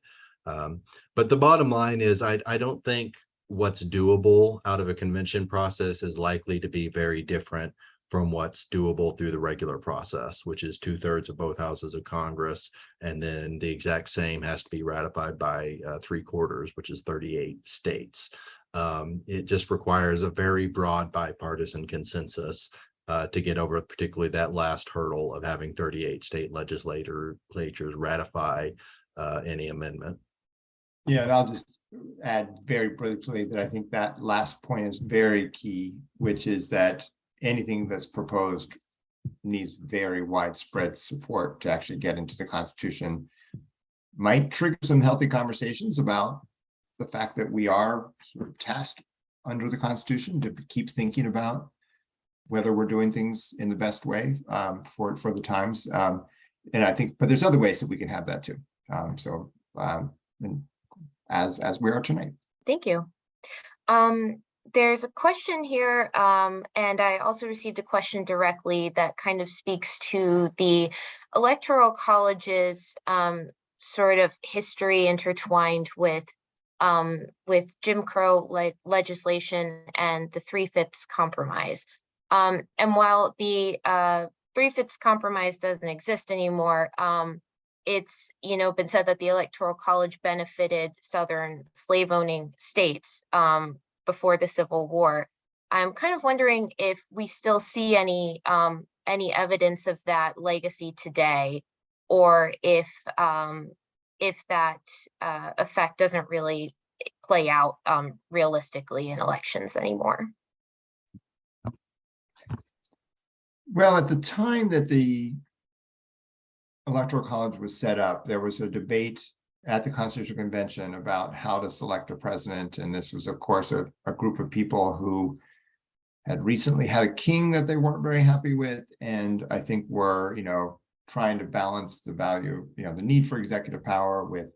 But the bottom line is, I don't think what's doable out of a convention process is likely to be very different from what's doable through the regular process, which is 2/3 of both houses of Congress. And then the exact same has to be ratified by 3/4, which is 38 states. It just requires a very broad bipartisan consensus. to get over particularly that last hurdle of having 38 state legislatures ratify any amendment. Yeah, and I'll just add very briefly that I think that last point is very key, which is that anything that's proposed needs very widespread support to actually get into the Constitution. Might trigger some healthy conversations about the fact that we are sort of tasked under the Constitution to keep thinking about whether we're doing things in the best way for the times. And I think, but there's other ways that we can have that too. And as we are tonight. Thank you. There's a question here, and I also received a question directly that kind of speaks to the Electoral College's sort of history intertwined with Jim Crow legislation and the 3/5 compromise. And while the 3/5 compromise doesn't exist anymore, it's been said that the Electoral College benefited Southern slave-owning states before the Civil War. I'm kind of wondering if we still see any evidence of that legacy today, or if that effect doesn't really play out realistically in elections anymore. Well, at the time that the Electoral College was set up, there was a debate at the Constitutional Convention about how to select a president. And this was, of course, a group of people who had recently had a king that they weren't very happy with. And I think were, trying to balance the value, the need for executive power with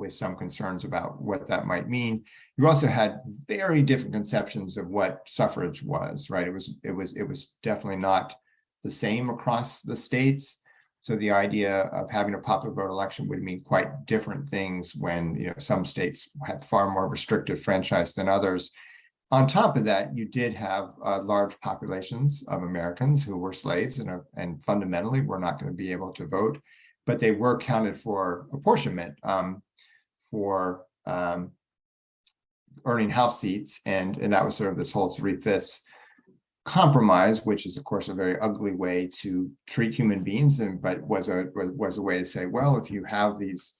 some concerns about what that might mean. You also had very different conceptions of what suffrage was, right? It was definitely not the same across the states. So the idea of having a popular vote election would mean quite different things when some states had far more restrictive franchise than others. On top of that, you did have large populations of Americans who were slaves and fundamentally were not going to be able to vote, but they were counted for apportionment for earning House seats, and that was sort of this whole 3/5 compromise, which is of course a very ugly way to treat human beings, but was a way to say, well, if you have these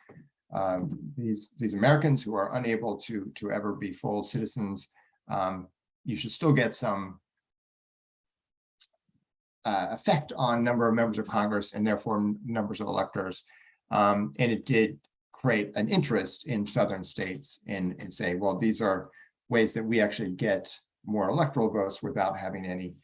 Americans who are unable to ever be full citizens, you should still get some effect on number of members of Congress and therefore numbers of electors, and it did create an interest in Southern states in say, well, these are ways that we actually get more electoral votes without having any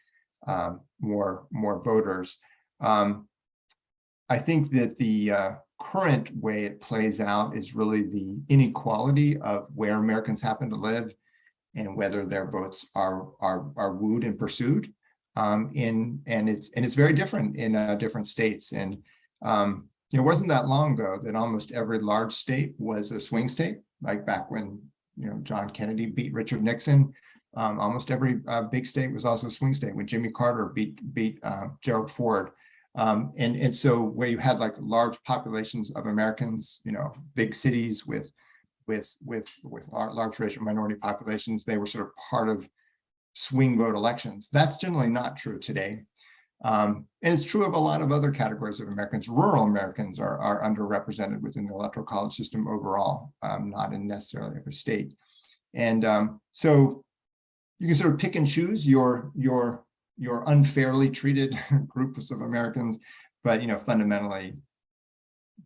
more voters. I think that the current way it plays out is really the inequality of where Americans happen to live and whether their votes are wooed and pursued. And it's very different in different states. And it wasn't that long ago that almost every large state was a swing state, like back when John Kennedy beat Richard Nixon. Almost every big state was also a swing state when Jimmy Carter beat Gerald Ford. And so where you had like large populations of Americans, big cities with large racial minority populations, they were sort of part of swing vote elections. That's generally not true today. And it's true of a lot of other categories of Americans. Rural Americans are underrepresented within the Electoral College system overall, not in necessarily every state. And so you can sort of pick and choose your unfairly treated groups of Americans, but fundamentally,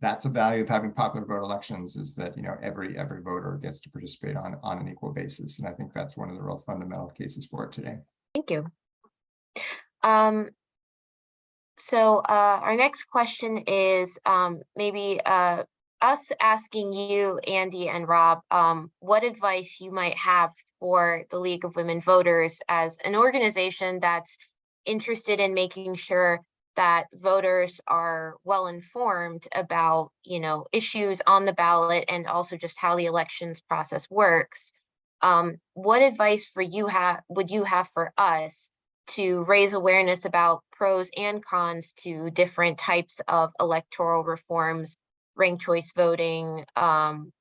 that's a value of having popular vote elections, is that every voter gets to participate on an equal basis, and I think that's one of the real fundamental cases for it today. Thank you. So our next question is maybe us asking you, Andy and Rob, what advice you might have for the League of Women Voters as an organization that's interested in making sure that voters are well informed about, issues on the ballot and also just how the elections process works. What advice would you have for us to raise awareness about pros and cons to different types of electoral reforms ranked choice voting,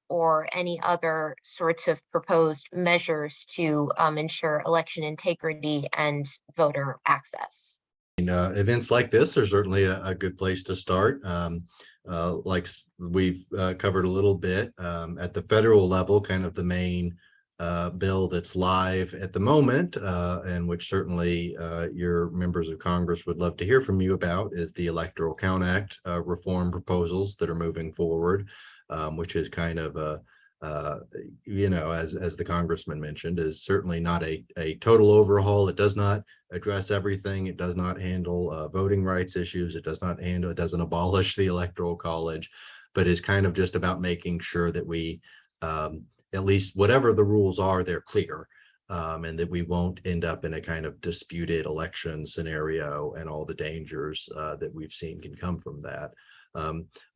or any other sorts of proposed measures to ensure election integrity and voter access? Events like this are certainly a good place to start. Like we've covered a little bit at the federal level, kind of the main bill that's live at the moment, and which certainly your members of Congress would love to hear from you about, is the Electoral Count Act reform proposals that are moving forward, which is kind of a as the congressman mentioned, is certainly not a total overhaul. It does not address everything. It does not handle voting rights issues. It doesn't abolish the Electoral College, but is kind of just about making sure that we, at least whatever the rules are, they're clear, and that we won't end up in a kind of disputed election scenario and all the dangers that we've seen can come from that.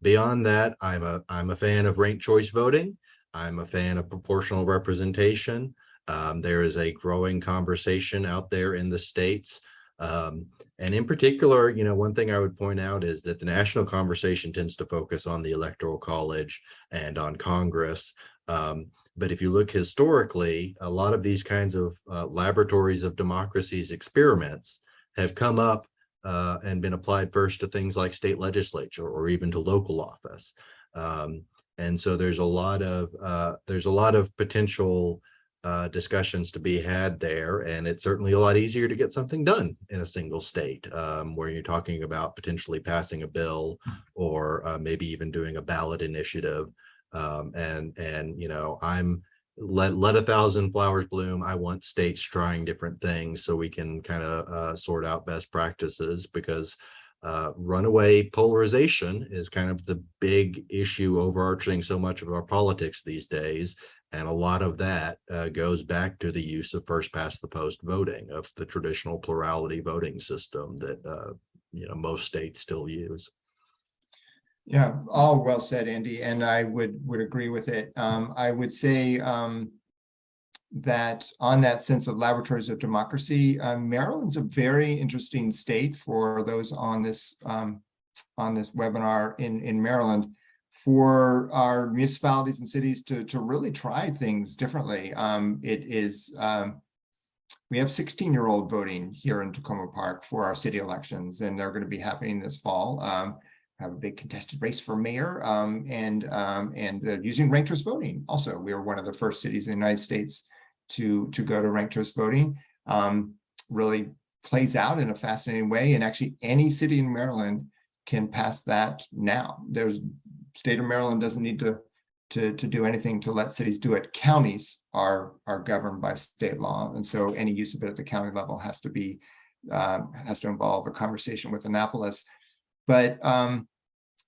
Beyond that, I'm a fan of ranked choice voting. I'm a fan of proportional representation. There is a growing conversation out there in the states. And in particular, one thing I would point out is that the national conversation tends to focus on the Electoral College and on Congress. But if you look historically, a lot of these kinds of laboratories of democracy's experiments have come up and been applied first to things like state legislature or even to local office. And so there's a lot of potential discussions to be had there, and it's certainly a lot easier to get something done in a single state, where you're talking about potentially passing a bill or maybe even doing a ballot initiative. I'm let 1,000 flowers bloom. I want states trying different things so we can kind of sort out best practices, because runaway polarization is kind of the big issue overarching so much of our politics these days. And a lot of that goes back to the use of first past the post voting, of the traditional plurality voting system that most states still use. Yeah, all well said, Andy, and I would agree with it. I would say that on that sense of laboratories of democracy, Maryland's a very interesting state for those on this webinar in Maryland, for our municipalities and cities to really try things differently. We have 16-year-old voting here in Tacoma Park for our city elections, and they're going to be happening this fall. Have a big contested race for mayor, and they're using ranked choice voting. Also, we are one of the first cities in the United States to go to ranked choice voting. Really plays out in a fascinating way, and actually any city in Maryland can pass that now. There's state of Maryland doesn't need to do anything to let cities do it. Counties are governed by state law, and so any use of it at the county level has to involve a conversation with Annapolis. But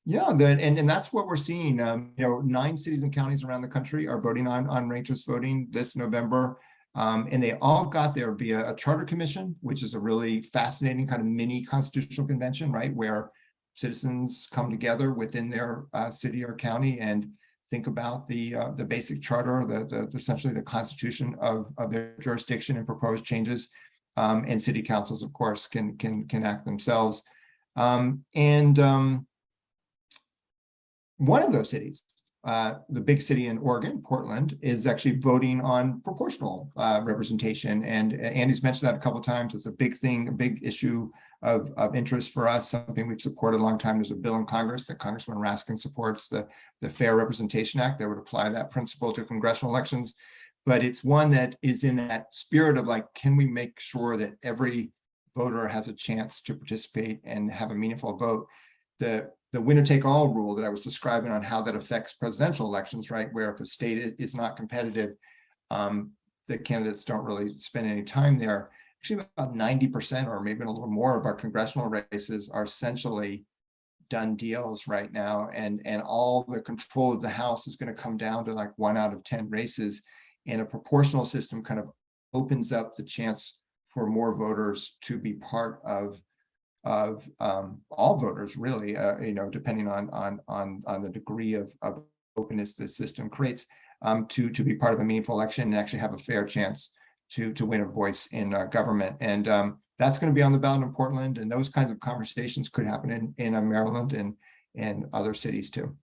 yeah, and that's what we're seeing. 9 cities and counties around the country are voting on ranked choice voting this November, and they all got there via a charter commission, which is a really fascinating kind of mini constitutional convention, right, where citizens come together within their city or county and think about the basic charter, essentially the constitution of their jurisdiction, and propose changes. And city councils, of course, can act themselves. One of those cities, the big city in Oregon, Portland, is actually voting on proportional representation. And Andy's mentioned that a couple of times. It's a big thing, a big issue of interest for us, something we've supported a long time. There's a bill in Congress that Congressman Raskin supports, the Fair Representation Act, that would apply that principle to congressional elections. But it's one that is in that spirit of like, can we make sure that every voter has a chance to participate and have a meaningful vote? The winner take all rule that I was describing on how that affects presidential elections, right? Where if the state is not competitive, the candidates don't really spend any time there. Actually, about 90% or maybe a little more of our congressional races are essentially done deals right now. And all the control of the House is going to come down to like 1 out of 10 races. And a proportional system kind of opens up the chance for more voters to be part of all voters, really, depending on the degree of openness the system creates, to be part of a meaningful election and actually have a fair chance to win a voice in government. And that's going to be on the ballot in Portland, and those kinds of conversations could happen in Maryland and other cities too.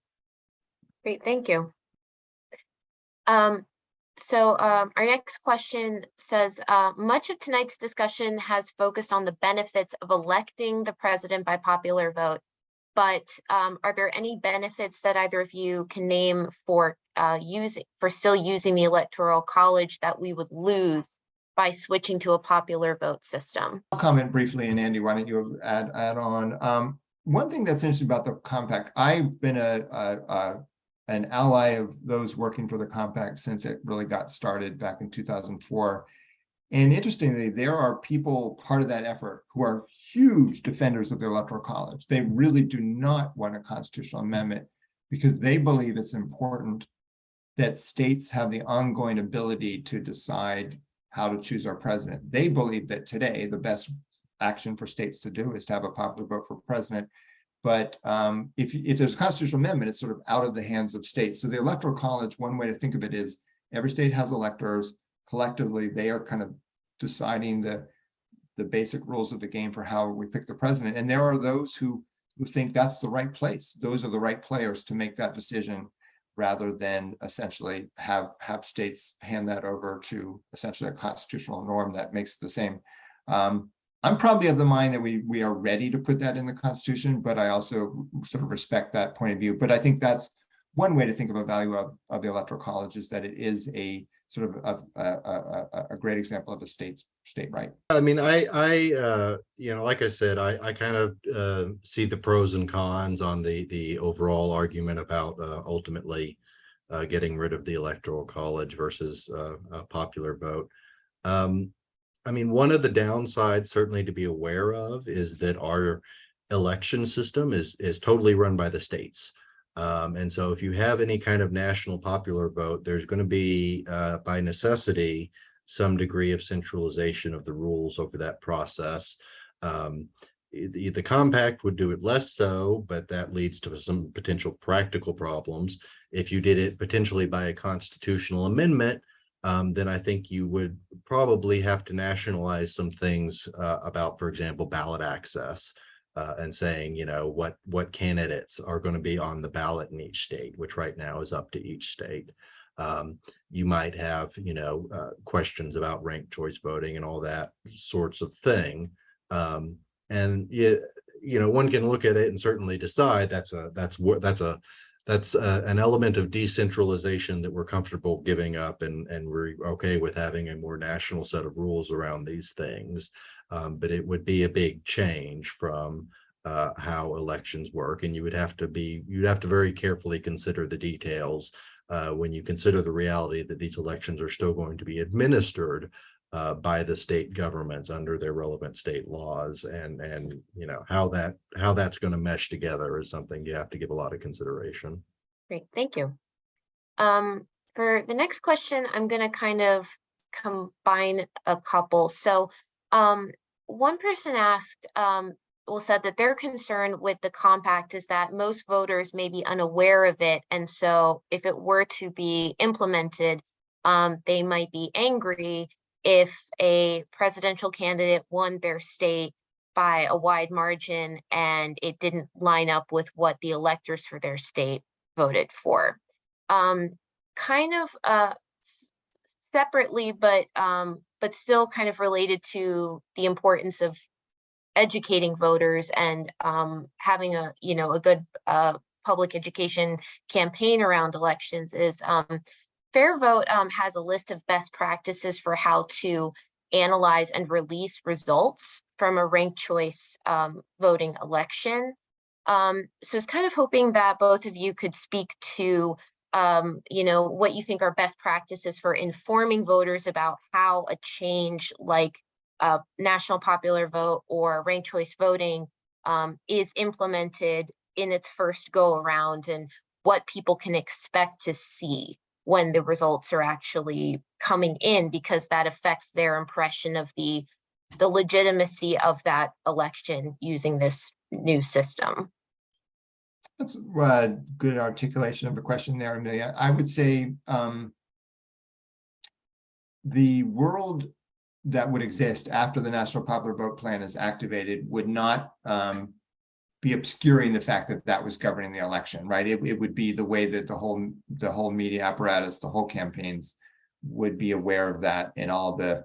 Great, thank you. Our next question says, much of tonight's discussion has focused on the benefits of electing the president by popular vote, but are there any benefits that either of you can name for still using the Electoral College that we would lose by switching to a popular vote system? I'll comment briefly, and Andy, why don't you add on? One thing that's interesting about the compact, I've been an ally of those working for the compact since it really got started back in 2004. And interestingly, there are people part of that effort who are huge defenders of the Electoral College. They really do not want a constitutional amendment because they believe it's important that states have the ongoing ability to decide how to choose our president. They believe that today the best action for states to do is to have a popular vote for president. But if there's a constitutional amendment, it's sort of out of the hands of states. So the Electoral College, one way to think of it is every state has electors. Collectively, they are kind of deciding the basic rules of the game for how we pick the president. And there are those who think that's the right place. Those are the right players to make that decision, rather than essentially have states hand that over to essentially a constitutional norm that makes it the same. I'm probably of the mind that we are ready to put that in the Constitution, but I also sort of respect that point of view. But I think that's one way to think of a value of the Electoral College, is that it is a sort of a great example of a state right. I mean, I you know, like I said, I kind of see the pros and cons on the overall argument about ultimately getting rid of the Electoral College versus a popular vote. I mean, one of the downsides certainly to be aware of is that our election system is totally run by the states. And so if you have any kind of national popular vote, there's going to be, by necessity, some degree of centralization of the rules over that process. The compact would do it less so, but that leads to some potential practical problems. If you did it potentially by a constitutional amendment, then I think you would probably have to nationalize some things about, for example, ballot access, and saying, you know, what candidates are going to be on the ballot in each state, which right now is up to each state. You might have, you know, questions about ranked choice voting and all that sorts of thing. And you know, one can look at it and certainly decide that's an element of decentralization that we're comfortable giving up, and we're okay with having a more national set of rules around these things. But it would be a big change from how elections work, and you'd have to very carefully consider the details when you consider the reality that these elections are still going to be administered by the state governments under their relevant state laws, and you know, how that's going to mesh together is something you have to give a lot of consideration. Great, thank you. For the next question, I'm going to kind of combine a couple. So one person asked, said that their concern with the compact is that most voters may be unaware of it, and so if it were to be implemented, they might be angry if a presidential candidate won their state by a wide margin and it didn't line up with what the electors for their state voted for. Kind of separately, but still kind of related to the importance of educating voters and having a good public education campaign around elections is Fair Vote has a list of best practices for how to analyze and release results from a ranked choice voting election. So it's kind of hoping that both of you could speak to what you think are best practices for informing voters about how a change like national popular vote or ranked choice voting is implemented in its first go around, and what people can expect to see when the results are actually coming in, because that affects their impression of the legitimacy of that election using this new system. That's a good articulation of the question there, Amelia. I would say the world that would exist after the National Popular Vote Plan is activated would not be obscuring the fact that that was governing the election, right? It would be the way that the whole media apparatus, the whole campaigns would be aware of that, and all the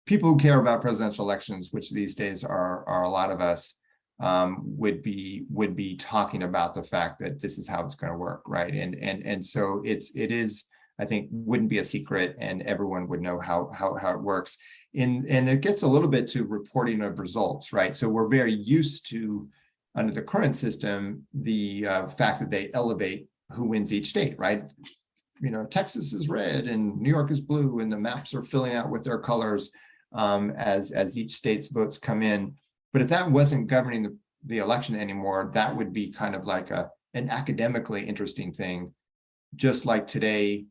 people who care about presidential elections, which these days are a lot of us, would be talking about the fact that this is how it's going to work, right? And so it is, I think, wouldn't be a secret, and everyone would know how it works. And it gets a little bit to reporting of results, right? So we're very used to, under the current system, the fact that they elevate who wins each state, right? You know, Texas is red and New York is blue, and the maps are filling out with their colors as each state's votes come in. But if that wasn't governing the election anymore, that would be kind of like an academically interesting thing. Just like today,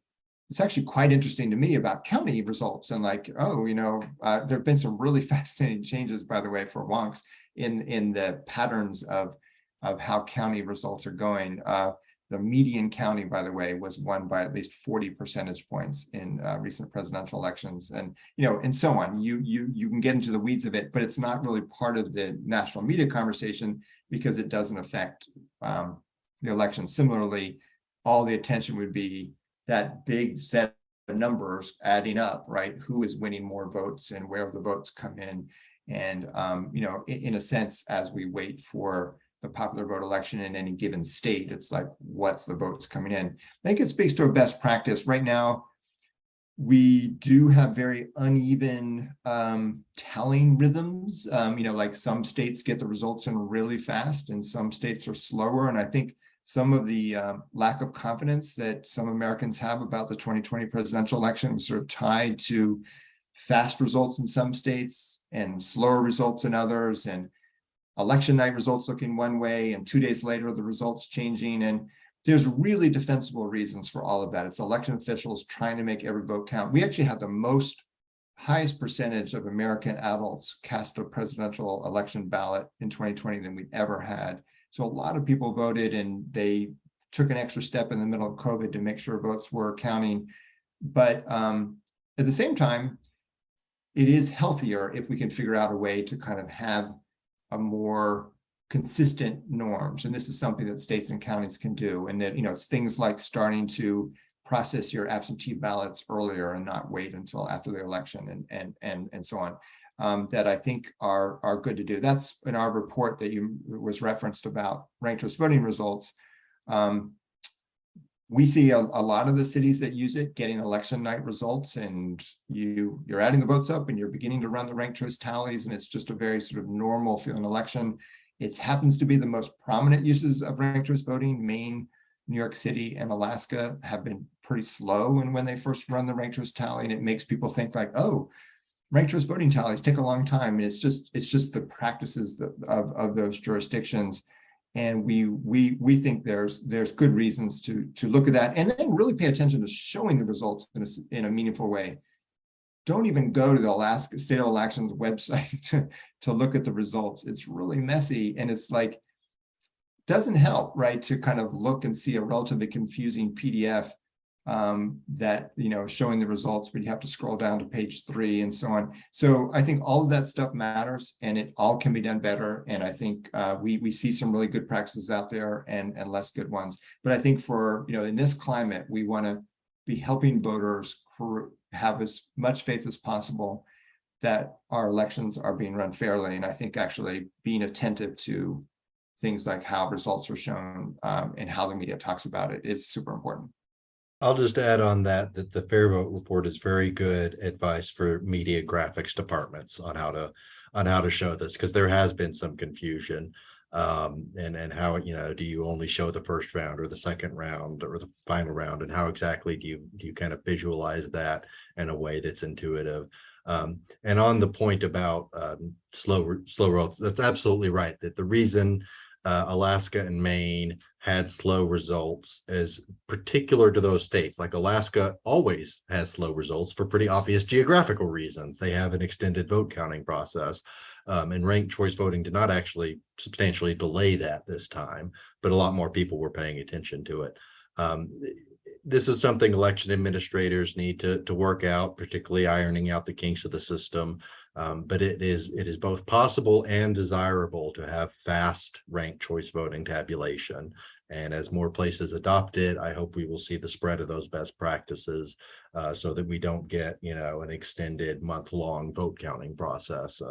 it's actually quite interesting to me about county results, and like, oh, you know, there have been some really fascinating changes, by the way, for wonks in the patterns of how county results are going. The median county, by the way, was won by at least 40 percentage points in recent presidential elections, and and so on. You can get into the weeds of it, but it's not really part of the national media conversation because it doesn't affect the election. Similarly, all the attention would be that big set of numbers adding up, right? Who is winning more votes and where the votes come in, and in a sense, as we wait for the popular vote election in any given state, it's like, what's the votes coming in? I think it speaks to a best practice. Right now, we do have very uneven tallying rhythms. Like some states get the results in really fast and some states are slower. And I think some of the lack of confidence that some Americans have about the 2020 presidential election was sort of tied to fast results in some states and slower results in others, and election night results looking one way and 2 days later the results changing. And there's really defensible reasons for all of that. It's election officials trying to make every vote count. We actually had the highest percentage of American adults cast a presidential election ballot in 2020 than we've ever had. So a lot of people voted, and they took an extra step in the middle of COVID to make sure votes were counting. But at the same time, it is healthier if we can figure out a way to kind of have a more consistent norms. And this is something that states and counties can do. And that, it's things like starting to process your absentee ballots earlier and not wait until after the election, and so on, that I think are good to do. That's in our report that was referenced about ranked choice voting results. We see a lot of the cities that use it getting election night results, and you're adding the votes up and you're beginning to run the ranked choice tallies, and it's just a very sort of normal feeling election. It happens to be the most prominent uses of ranked choice voting. Maine, New York City, and Alaska have been pretty slow in when they first run the ranked choice tally, and it makes people think like, oh, ranked choice voting tallies take a long time, and it's just the practices of those jurisdictions. And we think there's good reasons to look at that, and then really pay attention to showing the results in a meaningful way. Don't even go to the Alaska State Elections website to look at the results. It's really messy, and it's like, doesn't help, right, to kind of look and see a relatively confusing PDF that showing the results, but you have to scroll down to page 3 and so on. So I think all of that stuff matters, and it all can be done better. And I think we see some really good practices out there and less good ones. But I think for in this climate, we want to be helping voters have as much faith as possible that our elections are being run fairly. And I think actually being attentive to things like how results are shown and how the media talks about it is super important. I'll just add on that the Fair Vote report is very good advice for media graphics departments on how to show this, because there has been some confusion and how do you only show the first round or the second round or the final round, and how exactly do you kind of visualize that in a way that's intuitive. And on the point about slow rolls, that's absolutely right, that the reason Alaska and Maine had slow results is particular to those states. Like Alaska always has slow results for pretty obvious geographical reasons. They have an extended vote counting process, and ranked choice voting did not actually substantially delay that this time, but a lot more people were paying attention to it. this is something election administrators need to work out, particularly ironing out the kinks of the system. But it is both possible and desirable to have fast ranked choice voting tabulation. And as more places adopt it, I hope we will see the spread of those best practices so that we don't get, an extended month-long vote counting process,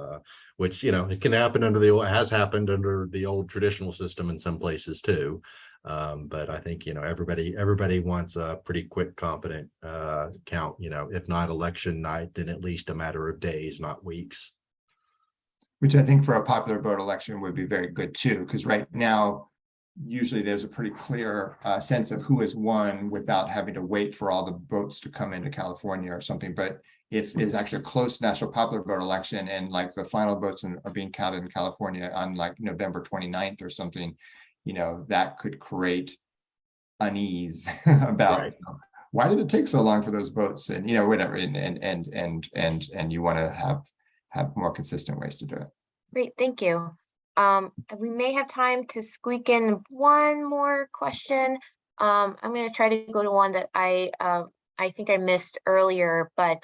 which, it can happen has happened under the old traditional system in some places too. But I think, everybody wants a pretty quick, competent count, if not election night, then at least a matter of days, not weeks. Which I think for a popular vote election would be very good too, because right now, usually there's a pretty clear sense of who has won without having to wait for all the votes to come into California or something. But if it's actually a close national popular vote election and like the final votes are being counted in California on like November 29th or something, that could create unease about Right. Why did it take so long for those votes, and whatever, and you want to have more consistent ways to do it. Great, thank you. We may have time to squeak in one more question. I'm going to try to go to one that I think I missed earlier, but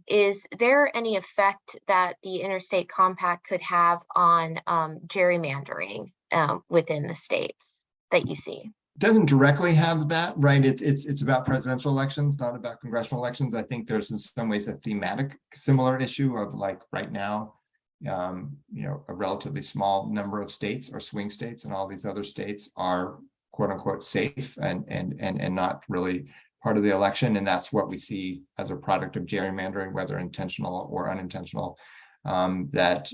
is there any effect that the interstate compact could have on gerrymandering within the states that you see? Doesn't directly have that, right? It's about presidential elections, not about congressional elections. I think there's in some ways a thematic similar issue of like right now, a relatively small number of states or swing states, and all these other states are quote unquote safe and not really part of the election. And that's what we see as a product of gerrymandering, whether intentional or unintentional, that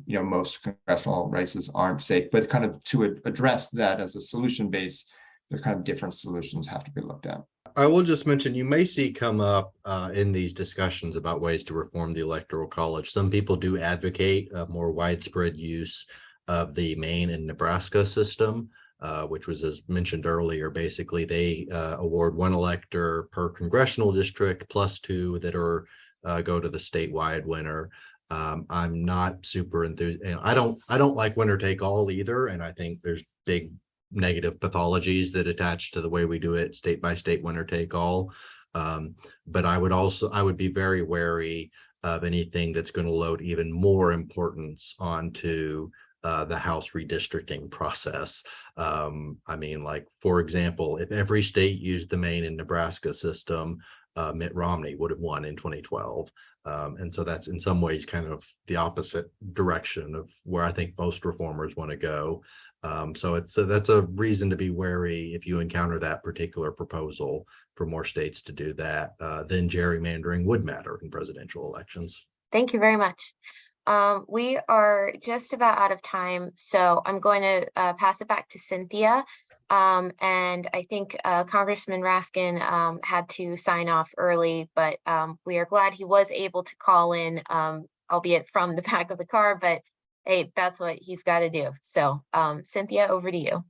most congressional races aren't safe. But kind of to address that as a solution base, the kind of different solutions have to be looked at. I will just mention, you may see come up in these discussions about ways to reform the Electoral College. Some people do advocate a more widespread use of the Maine and Nebraska system, which was, as mentioned earlier, basically they award one elector per congressional district plus two that are go to the statewide winner. I'm not super enthused. I don't like winner take all either, and I think there's big negative pathologies that attach to the way we do it state by state, winner take all. But I would be very wary of anything that's going to load even more importance onto the House redistricting process. I mean, like, for example, if every state used the Maine and Nebraska system, Mitt Romney would have won in 2012. And so that's in some ways kind of the opposite direction of where I think most reformers want to go. So that's a reason to be wary if you encounter that particular proposal for more states to do that. Then gerrymandering would matter in presidential elections. Thank you very much. We are just about out of time, so I'm going to pass it back to Cynthia. And I think Congressman Raskin had to sign off early, but we are glad he was able to call in, albeit from the back of the car, but hey, that's what he's got to do. So Cynthia, over to you.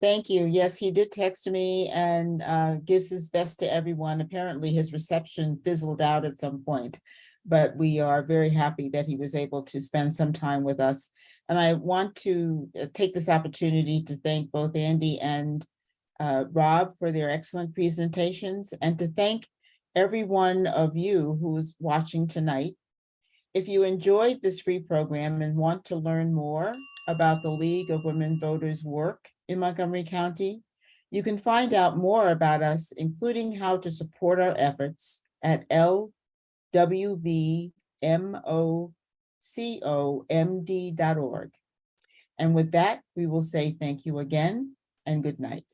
Thank you. Yes, he did text me and gives his best to everyone. Apparently his reception fizzled out at some point, but we are very happy that he was able to spend some time with us. And I want to take this opportunity to thank both Andy and Rob for their excellent presentations, and to thank every one of you who is watching tonight. If you enjoyed this free program and want to learn more about the League of Women Voters' work in Montgomery County, you can find out more about us, including how to support our efforts at LWVMOCOMD.org. And with that, we will say thank you again and good night.